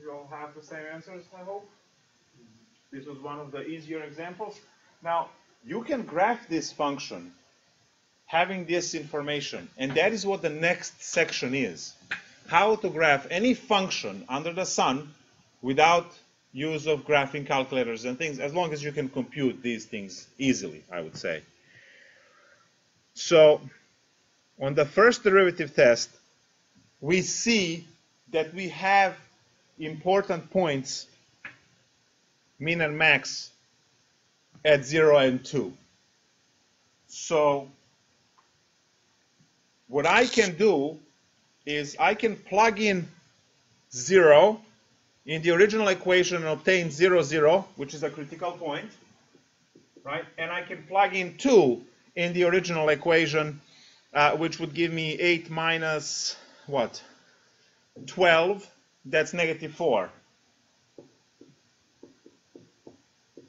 Speaker 1: You all have the same answers, I hope. This was one of the easier examples. Now, you can graph this function having this information, and that is what the next section is. How to graph any function under the sun without use of graphing calculators and things, as long as you can compute these things easily, I would say. So, on the first derivative test, we see that we have important points, min and max, at 0 and 2. So what I can do is I can plug in 0 in the original equation and obtain 0, 0, which is a critical point, right? And I can plug in 2 in the original equation, which would give me 8 minus, what? 12, that's negative 4.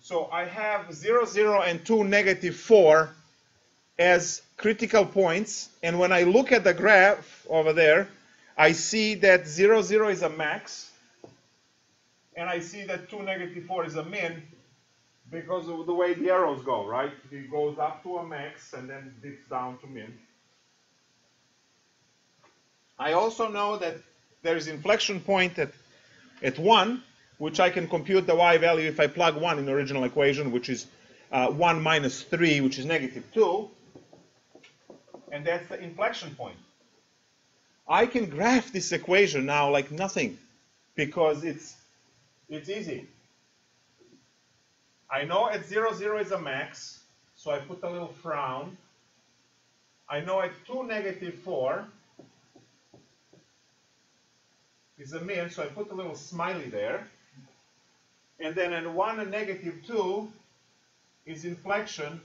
Speaker 1: So I have 0, 0, and 2, negative 4 as critical points. And when I look at the graph over there, I see that 0, 0 is a max. And I see that 2, negative 4 is a min because of the way the arrows go, right? It goes up to a max and then dips down to min. I also know that there is inflection point at 1, which I can compute the y value if I plug 1 in the original equation, which is 1 minus 3, which is negative 2. And that's the inflection point. I can graph this equation now like nothing because it's easy. I know at 0, 0 is a max, so I put a little frown. I know at 2, negative 4 is a min, so I put a little smiley there. And then at 1 and negative 2 is inflection.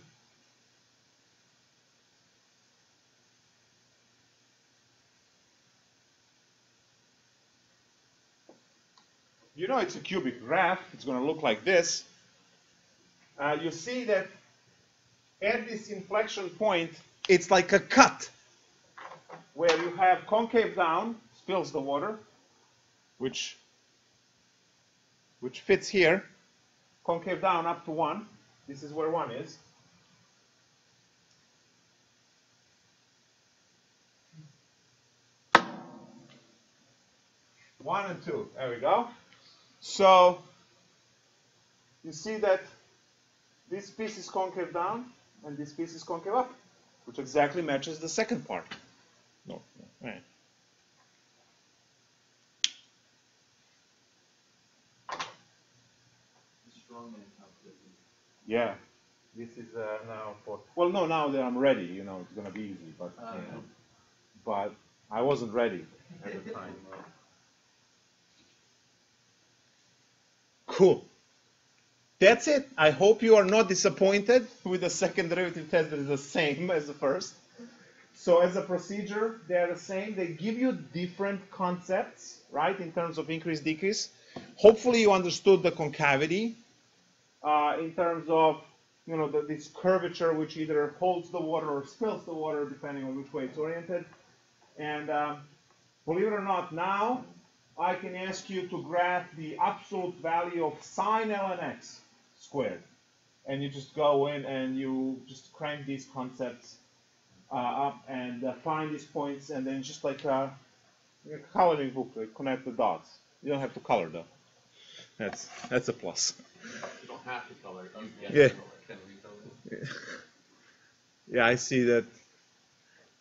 Speaker 1: You know it's a cubic graph. It's going to look like this. You see that at this inflection point, it's like a cut where you have concave down, spills the water, which fits here, concave down up to 1. This is where 1 is. One and 2, there we go. So you see that this piece is concave down and this piece is concave up, which exactly matches the second part. No, right. Yeah, this is now for. Well, no, now that I'm ready, you know, it's gonna be easy. But but I wasn't ready at the time. Cool. That's it. I hope you are not disappointed with the second derivative test that is the same as the first. So as a procedure, they are the same. They give you different concepts, right, in terms of increase, decrease. Hopefully you understood the concavity in terms of, you know, this curvature which either holds the water or spills the water, depending on which way it's oriented. And believe it or not, now I can ask you to graph the absolute value of sine ln x squared. And you just go in and you just crank these concepts up and find these points, and then just like a coloring book, like connect the dots. You don't have to color though. That's a plus.
Speaker 2: You don't have to color.
Speaker 1: Yeah. Yeah, I see that.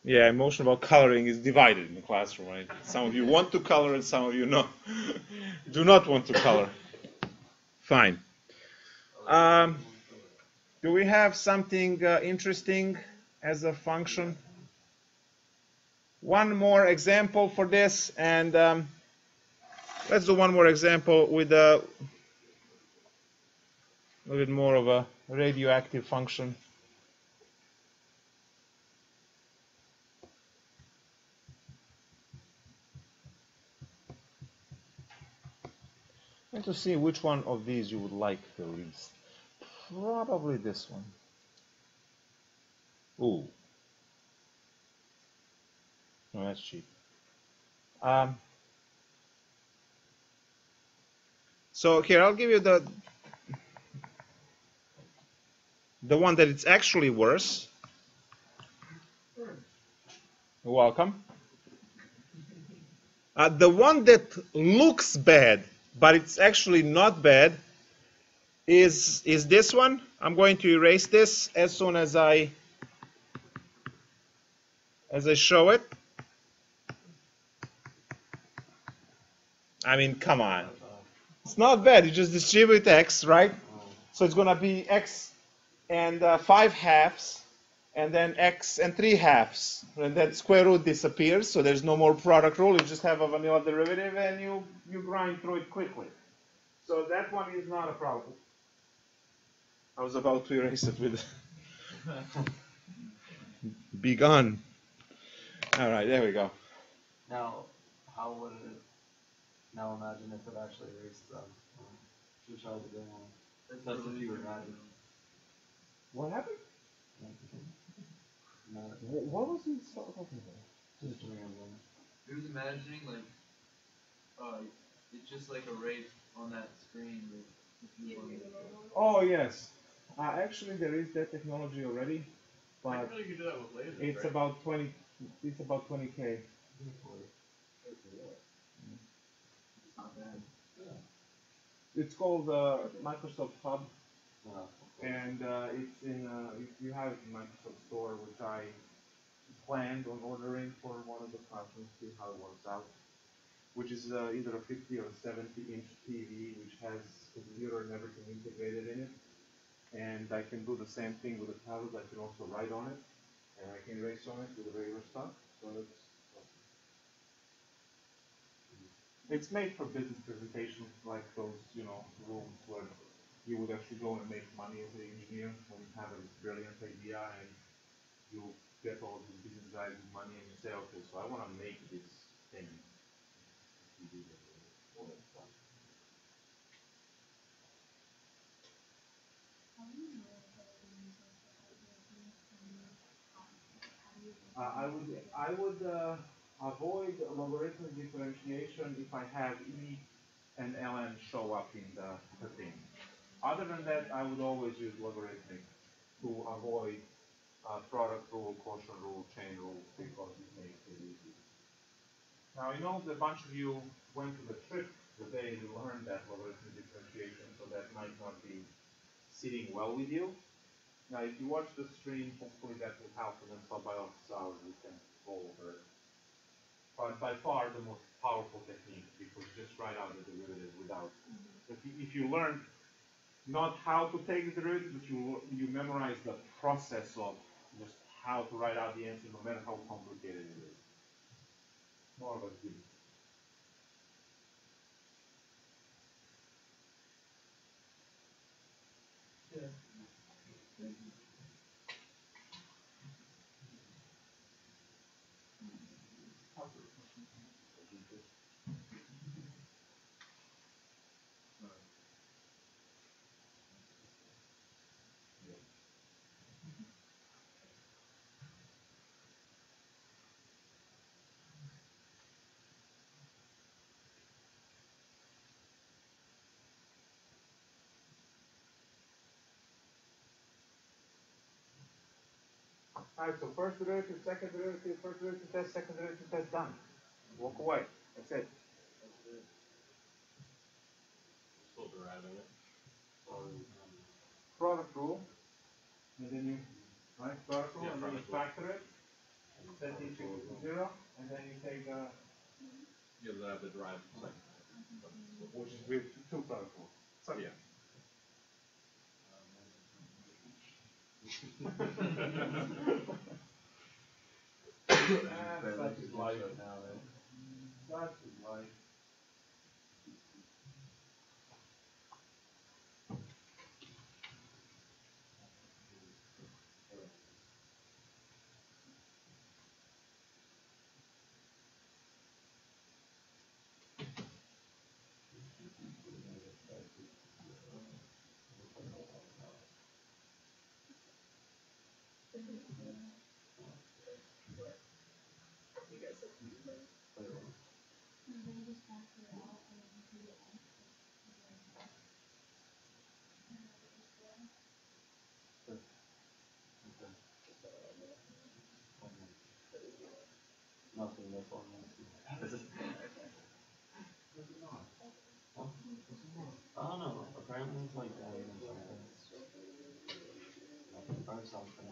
Speaker 1: Yeah, emotion about coloring is divided in the classroom, right? Some of you want to color and some of you do not want to color. Fine. Do we have something interesting as a function? One more example for this, and let's do one more example with a little bit more of a radioactive function. And to see which one of these you would like the least. Probably this one. Ooh. No, that's cheap. So here, I'll give you the one that it's actually worse. You're welcome. The one that looks bad, but it's actually not bad, is this one. I'm going to erase this as soon as I show it. I mean, come on. It's not bad. You just distribute x, right? So it's going to be x and 5 halves, and then x and 3 halves. And that square root disappears, so there's no more product rule. You just have a vanilla derivative, and you grind through it quickly. So that one is not a problem. I was about to erase it with be gone. All right, there we go.
Speaker 3: Now, how would it? Now imagine if it actually erased them. Should try to do one. That's if you imagine.
Speaker 1: What happened?
Speaker 3: No,
Speaker 1: What was he talking about?
Speaker 3: just random.
Speaker 4: He was imagining like, it's just like erased on that screen. If you wanted to.
Speaker 1: Oh yes. Actually, there is that technology already, but
Speaker 2: Technically, you can do that with lasers,
Speaker 1: it's
Speaker 2: right?
Speaker 1: about 20. It's about 20K.
Speaker 4: It's not bad.
Speaker 1: It's called Microsoft Hub, and it's in. If you have it in Microsoft Store, which I planned on ordering for one of the classrooms, see how it works out. Which is either a 50 or a 70-inch TV, which has computer and everything integrated in it. And I can do the same thing with a tablet. I can also write on it, and I can erase on it with the regular stuff. So it's made for business presentations, like those, rooms where you would actually go and make money as an engineer when you have a brilliant idea and you get all these business guys with money and you say, okay, so I want to make this thing. I would avoid logarithmic differentiation if I have E and ln show up in the thing. Other than that, I would always use logarithmic to avoid product rule, quotient rule, chain rule, because it makes it easy. Now, I know that a bunch of you went to the trip the day you learned that logarithmic differentiation, so that might not be sitting well with you. Now, if you watch the stream, hopefully that will help, and then so by office hours we can go over it. But by far the most powerful technique, because just write out the derivative without. If you learn not how to take the derivative, but you memorize the process of just how to write out the answer, no matter how complicated it is. More of a good.
Speaker 4: Yeah.
Speaker 1: Alright, so first derivative, second derivative, first derivative test, second derivative test, done. Walk away. That's it.
Speaker 2: Still deriving it.
Speaker 1: Product rule, and then you, product rule, and then you factor it, set each equal to 0, and then you take
Speaker 2: You have the derived second.
Speaker 1: which is with two product rules. So,
Speaker 2: Yeah.
Speaker 1: Such is life. Such is life.
Speaker 3: that's all I'm asking. I don't know. Apparently it's like that or something. Or something.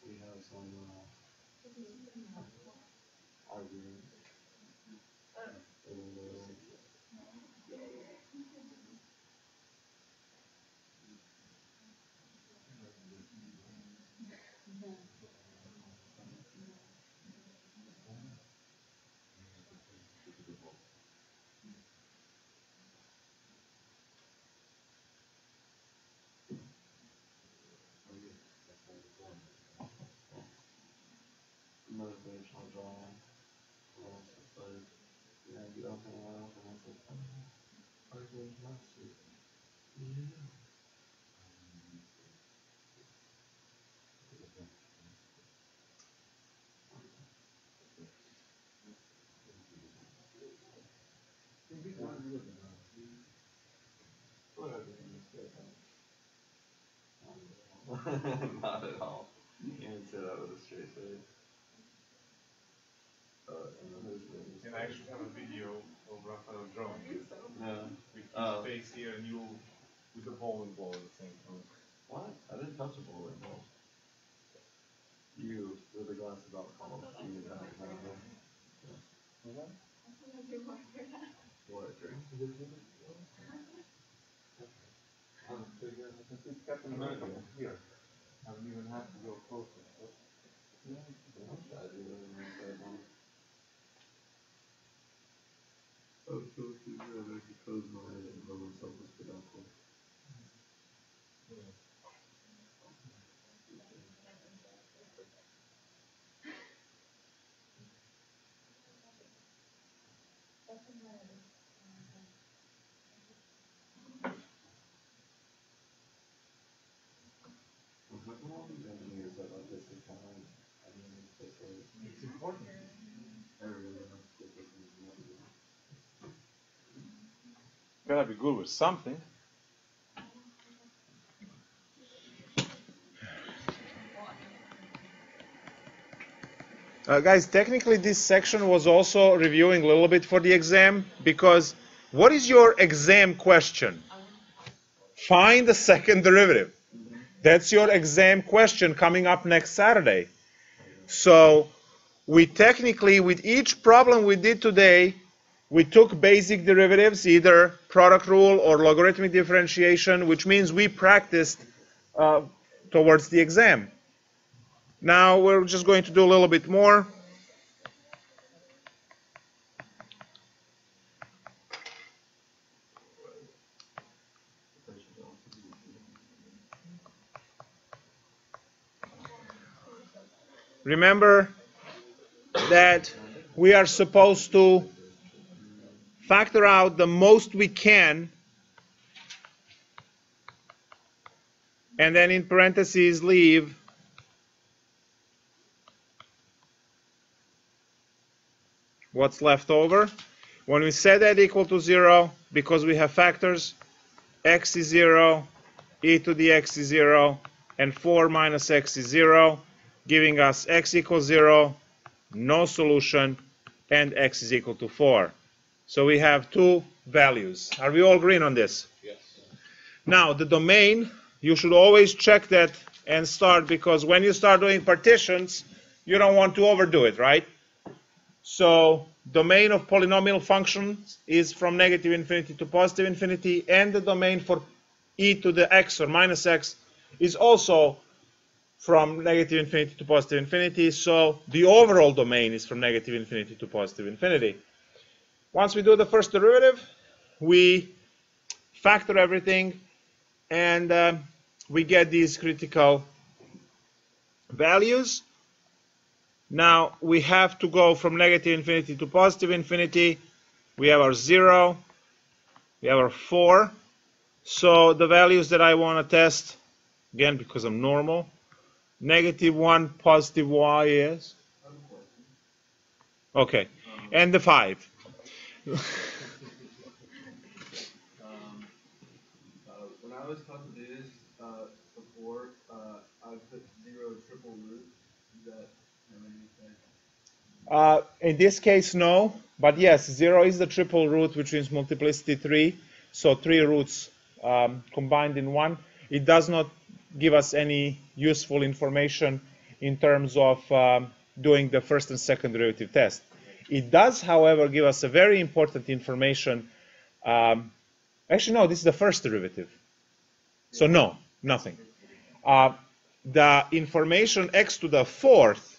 Speaker 3: We have some argument. Motivational drawing. It's just like, you know, you don't hang out and it's like, oh, are you master? Yeah. Whatever you say. Not at all. You can't say that with a straight face.
Speaker 1: And I actually have a video of Raphael drawing it.
Speaker 3: Yeah.
Speaker 1: With his face here and you with the bowling ball at the same time.
Speaker 3: What? I didn't touch a bowling ball. You, with a glass of alcohol, you would have that. Yeah. What, drink?
Speaker 1: It's Captain America here. I don't even have to go closer.
Speaker 3: Oh, so if you really close my eyes and blow myself with the alcohol.
Speaker 1: It's important. Gotta be good with something. Guys, technically this section was also reviewing a little bit for the exam because what is your exam question? Find the second derivative. That's your exam question coming up next Saturday. So we technically, with each problem we did today, we took basic derivatives, either product rule or logarithmic differentiation, which means we practiced towards the exam. Now we're just going to do a little bit more. Remember that we are supposed to factor out the most we can, and then in parentheses leave what's left over. When we set that equal to 0, because we have factors, x is 0, e to the x is 0, and 4 minus x is 0, giving us x equals 0, no solution, and x is equal to 4. So we have two values. Are we all agreeing on this?
Speaker 2: Yes.
Speaker 1: Now, the domain, you should always check that and start, because when you start doing partitions, you don't want to overdo it, right? So domain of polynomial functions is from negative infinity to positive infinity, and the domain for e to the x or minus x is also from negative infinity to positive infinity. So the overall domain is from negative infinity to positive infinity. Once we do the first derivative, we factor everything, and we get these critical values. Now we have to go from negative infinity to positive infinity. We have our 0, we have our 4. So the values that I want to test, again because I'm normal, negative 1, positive y is? Okay, and the 5.
Speaker 4: When I was taught to do this before, I would put 0 triple root. Is that how many you say?
Speaker 1: In this case, no. But yes, 0 is the triple root, which means multiplicity 3. So 3 roots combined in 1. It does not give us any useful information in terms of doing the first and second derivative test. It does, however, give us a very important information. Actually, no, this is the first derivative. So no, nothing. The information x to the fourth,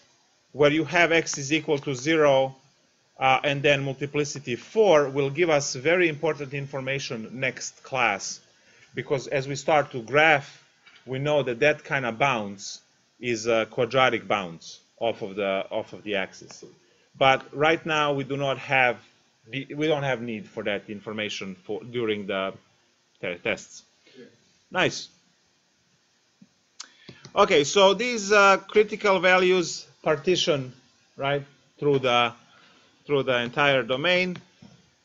Speaker 1: where you have x is equal to 0 and then multiplicity 4, will give us very important information next class. Because as we start to graph, we know that that kind of bounds is a quadratic bounds off of the axis. But right now we don't have need for that information during the tests. Nice. Okay, so these critical values partition right through the entire domain.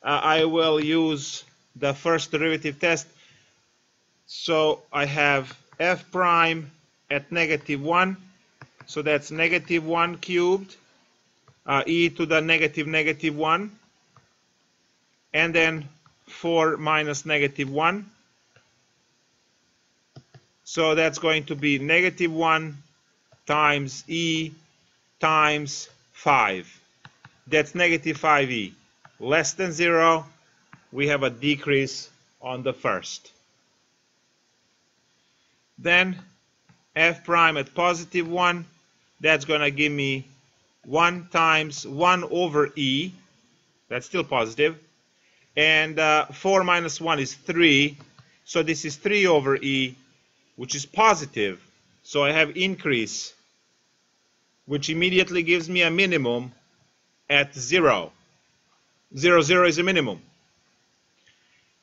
Speaker 1: I will use the first derivative test. So I have f prime at -1. So that's -1 cubed e to the -1, and then 4 minus -1. So that's going to be -1 times e times 5. That's -5e. Less than 0, we have a decrease on the first. Then f prime at +1, that's going to give me 1 times 1 over e. That's still positive. And 4 minus 1 is 3. So this is 3 over e, which is positive. So I have increase, which immediately gives me a minimum at 0. 0, 0 is a minimum.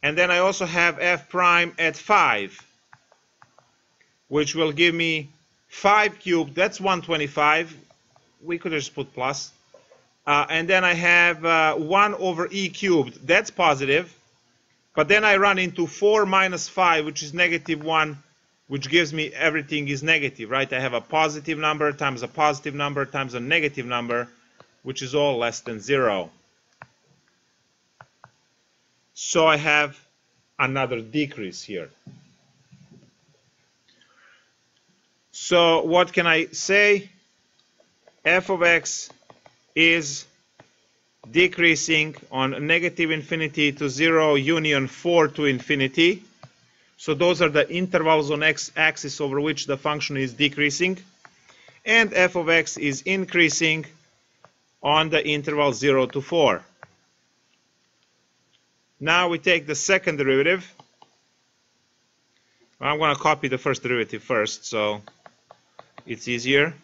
Speaker 1: And then I also have f prime at 5, which will give me 5 cubed. That's 125. We could just put plus. And then I have 1 over e cubed. That's positive. But then I run into 4 minus 5, which is -1, which gives me everything is negative, right? I have a positive number times a positive number times a negative number, which is all less than 0. So I have another decrease here. So what can I say? F of x is decreasing on -infinity to 0, union 4 to infinity. So those are the intervals on x-axis over which the function is decreasing. And f of x is increasing on the interval 0 to 4. Now we take the second derivative. I'm going to copy the first derivative first, so it's easier.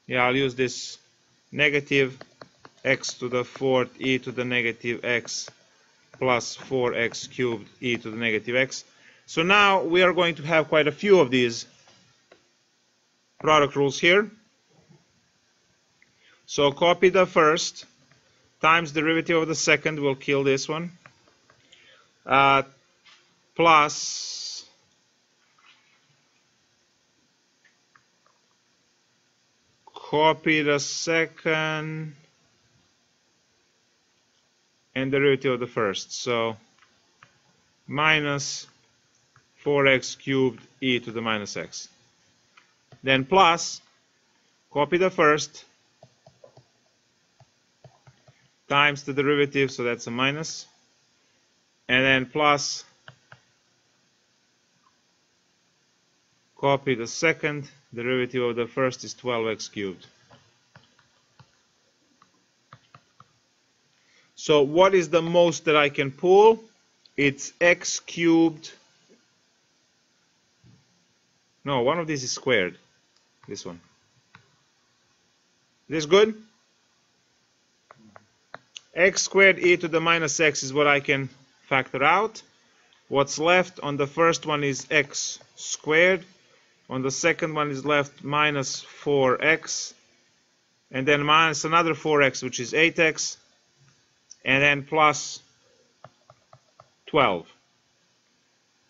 Speaker 1: Yeah, I'll use this negative x to the fourth e to the -x plus 4x cubed e to the -x. So now we are going to have quite a few of these product rules here. So copy the first times derivative of the second will kill this one. Plus copy the second and derivative of the first. So minus 4x cubed e to the -x. Then plus copy the first times the derivative, so that's a minus, and then plus copy the second derivative of the first is 12x cubed. So what is the most that I can pull? It's x cubed. No, one of these is squared. This one. Is this good? X squared e to the -x is what I can factor out. What's left on the first one is x squared. On the second one is left minus 4x. And then minus another 4x, which is 8x. And then plus 12.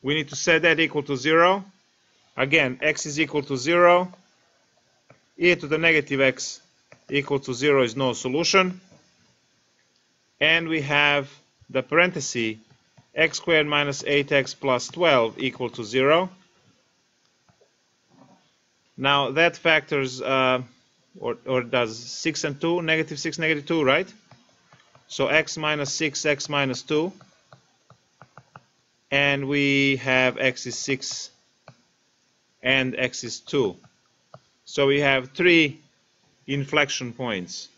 Speaker 1: We need to set that equal to 0. Again, x is equal to 0. E to the negative x equal to 0 is no solution. And we have the parenthesis x squared minus 8x plus 12 equal to 0. Now that factors, or does 6 and 2, negative 6, negative 2, right? So x minus 6, x minus 2. And we have x is 6 and x is 2. So we have 3 inflection points.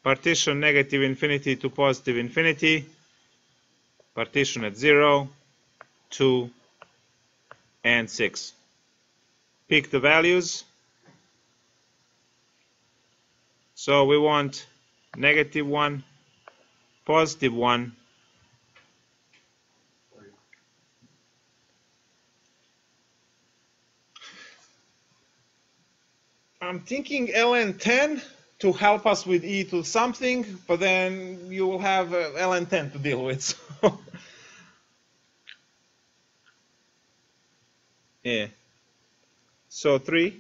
Speaker 1: Partition negative infinity to positive infinity. Partition at 0, 2, and 6. Pick the values. So we want negative 1, positive 1, I'm thinking ln 10 to help us with e to something, but then you will have ln 10 to deal with. So yeah. So 3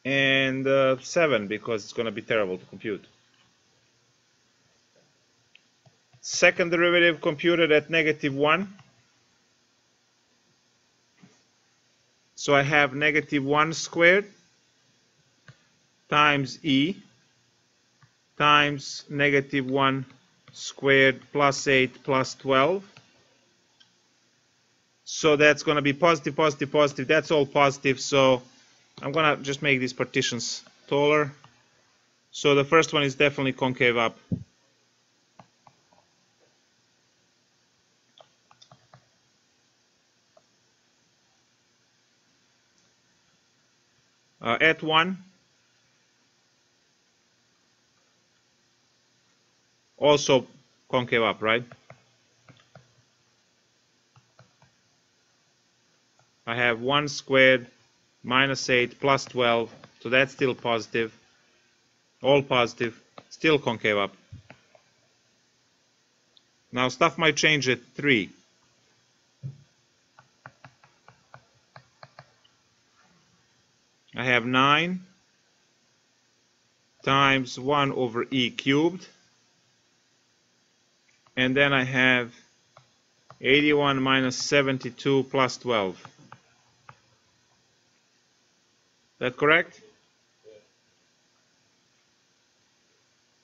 Speaker 1: and 7 because it's going to be terrible to compute. Second derivative computed at negative 1. So I have negative 1 squared times e times negative 1 squared plus 8 plus 12. So that's going to be positive, positive, positive. That's all positive. So I'm going to just make these partitions taller. So the first one is definitely concave up. At 1, also concave up, right? I have 1 squared minus 8 plus 12, so that's still positive. All positive, still concave up. Now stuff might change at 3. I have 9 times 1 over e cubed. And then I have 81 minus 72 plus 12. That correct?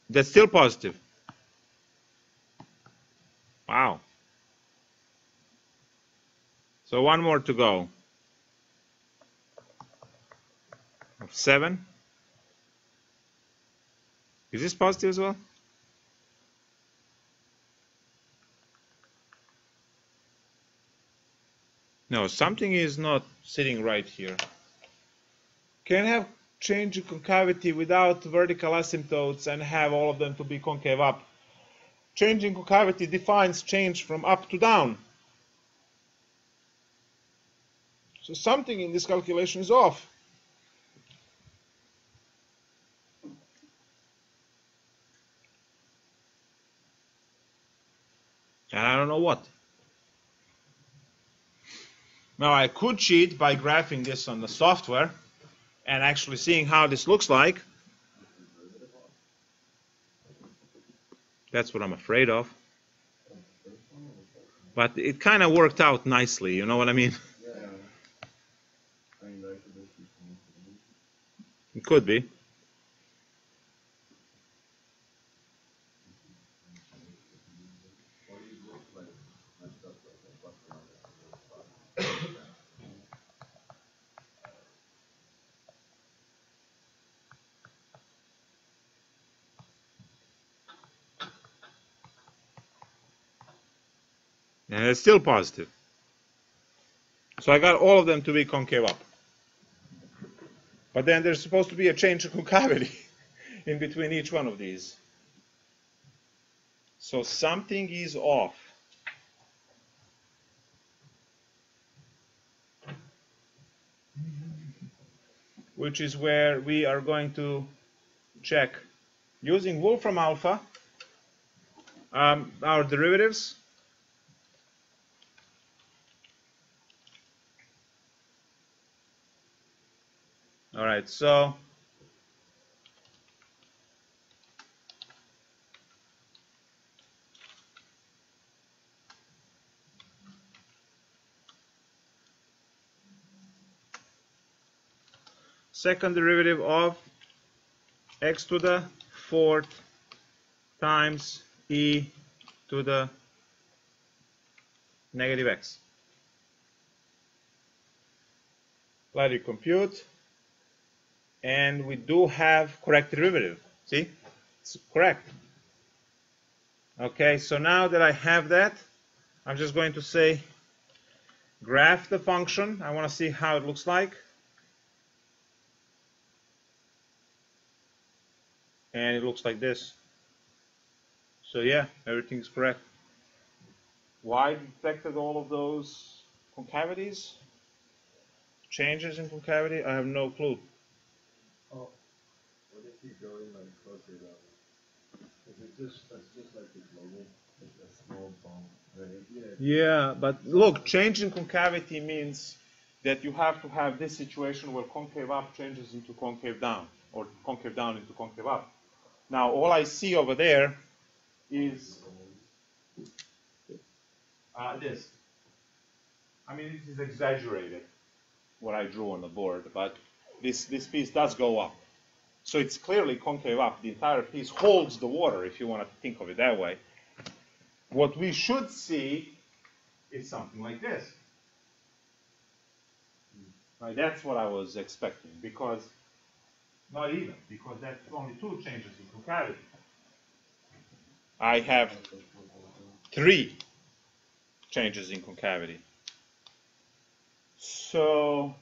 Speaker 1: That's still positive. Wow. So one more to go. 7. Is this positive as well? No, something is not sitting right here. Can I have change in concavity without vertical asymptotes and have all of them to be concave up? Change in concavity defines change from up to down. So something in this calculation is off. And I don't know what. Now I could cheat by graphing this on the software and actually seeing how this looks like. That's what I'm afraid of. But it kind of worked out nicely, you know what I mean? It could be. And it's still positive. So I got all of them to be concave up. But then there's supposed to be a change of concavity in between each one of these. So something is off. Which is where we are going to check using Wolfram alpha our derivatives. All right, so second derivative of x to the fourth times e to the negative x. Let it compute. And we do have correct derivative. See? It's correct. Okay, so now that I have that, I'm just going to say graph the function. I want to see how it looks like. And it looks like this. So yeah, everything's correct. Why detected all of those concavities? Changes in concavity? I have no clue.
Speaker 5: Oh, what if you go in like closer though? Is it just, that's just like the global, like a small bump, right?
Speaker 1: Yeah, but look, change in concavity means that you have to have this situation where concave up changes into concave down, or concave down into concave up. Now, all I see over there is this. I mean, this is exaggerated, what I drew on the board, but this piece does go up. So it's clearly concave up. The entire piece holds the water, if you want to think of it that way. What we should see is something like this. Right, that's what I was expecting, because, not even, because that's only two changes in concavity. I have three changes in concavity. So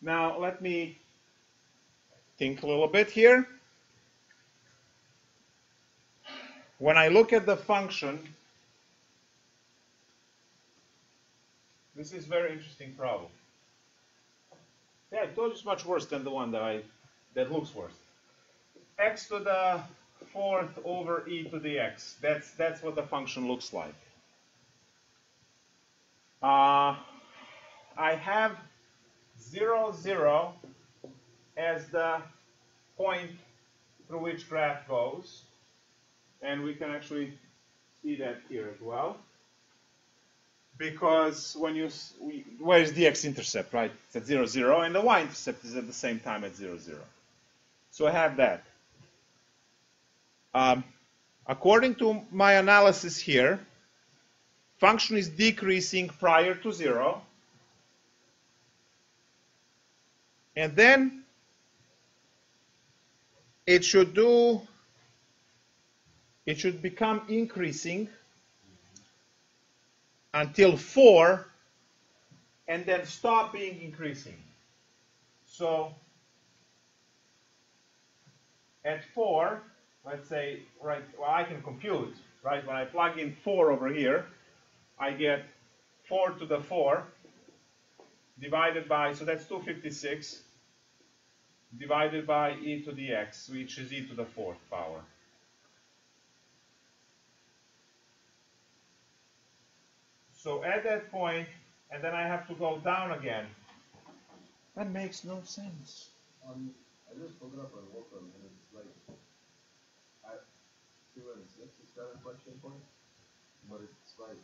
Speaker 1: now let me think a little bit here. When I look at the function, this is a very interesting problem. Yeah, I told you it's much worse than the one that looks worse. X to the fourth over e to the x. That's what the function looks like. I have 0, 0 as the point through which graph goes. And we can actually see that here as well. Because when where is the x-intercept, right? It's at 0, 0, and the y-intercept is at the same time at 0, 0. So I have that. According to my analysis here, function is decreasing prior to 0. And then it should become increasing until 4, and then stop being increasing. So at 4, let's say, right, well, I can compute, right? When I plug in 4 over here, I get 4 to the 4 divided by, so that's 256, divided by e to the x, which is e to the 4th power. So at that point, and then I have to go down again. That makes no sense.
Speaker 5: I just looked it up on Wolfram, and it's like, at 2 and 6, it's got inflection point, but it's like,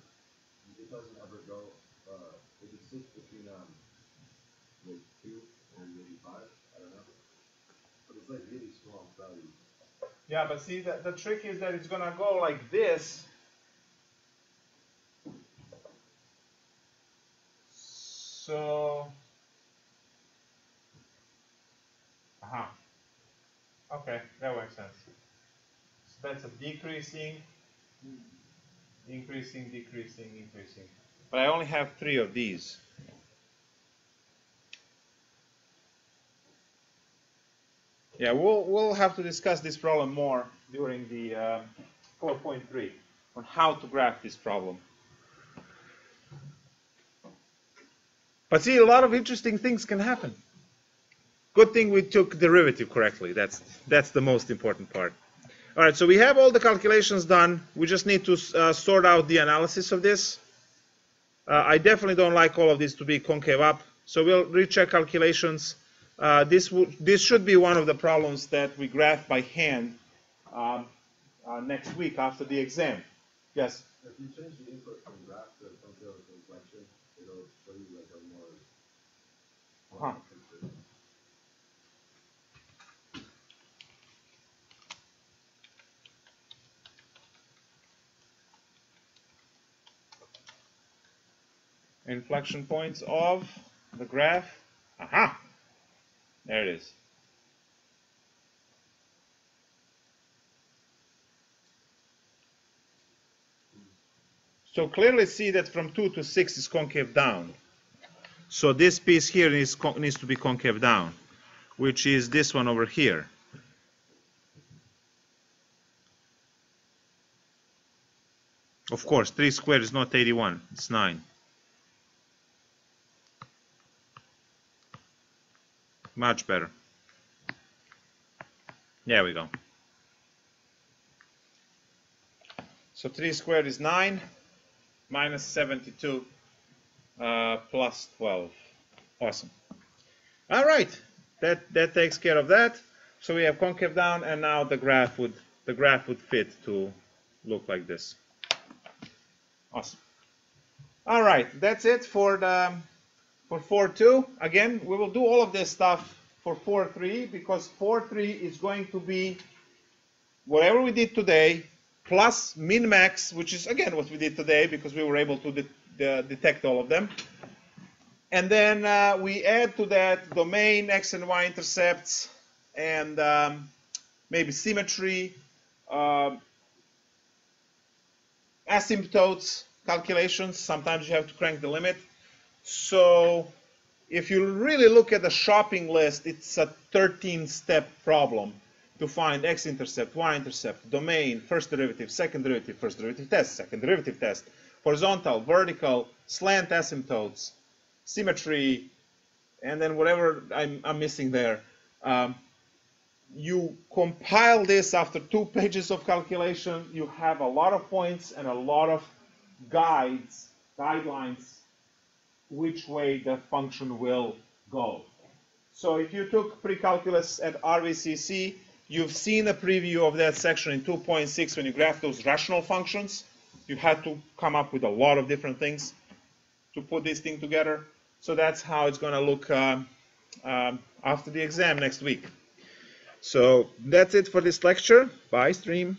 Speaker 5: it doesn't ever go, it exists between, like 2 and maybe 5, I don't know. But it's like really small value.
Speaker 1: Yeah, but see, the trick is that it's going to go like this. So, okay, that makes sense. So that's a decreasing, increasing, decreasing, increasing. But I only have 3 of these. Yeah, we'll have to discuss this problem more during the 4.3 on how to graph this problem. But see, a lot of interesting things can happen. Good thing we took derivative correctly. That's the most important part. All right, so we have all the calculations done. We just need to sort out the analysis of this. I definitely don't like all of this to be concave up, so we'll recheck calculations. This should be one of the problems that we graph by hand next week after the exam. Yes?
Speaker 5: If you change the input from graph to concave inflection, it'll show you like a more picture.
Speaker 1: Inflection points of the graph. Aha! There it is. So clearly see that from 2 to 6 is concave down. So this piece here needs to be concave down, which is this one over here. Of course, 3 squared is not 81, it's 9. Much better. There we go. So 3 squared is 9, minus 72, plus 12. Awesome. All right, that takes care of that. So we have concave down, and now the graph would fit to look like this. Awesome. All right, that's it for 4.2. Again, we will do all of this stuff for 4.3 because 4.3 is going to be whatever we did today plus min-max, which is again what we did today because we were able to detect all of them. And then we add to that domain, x and y intercepts, and maybe symmetry, asymptotes calculations. Sometimes you have to crank the limit. So if you really look at the shopping list, it's a 13-step problem to find x-intercept, y-intercept, domain, first derivative, second derivative, first derivative test, second derivative test, horizontal, vertical, slant asymptotes, symmetry, and then whatever I'm missing there. You compile this after 2 pages of calculation. You have a lot of points and a lot of guidelines which way the function will go. So if you took pre-calculus at RVCC, you've seen a preview of that section in 2.6 when you graph those rational functions. You had to come up with a lot of different things to put this thing together. So that's how it's going to look after the exam next week. So that's it for this lecture. Bye, stream.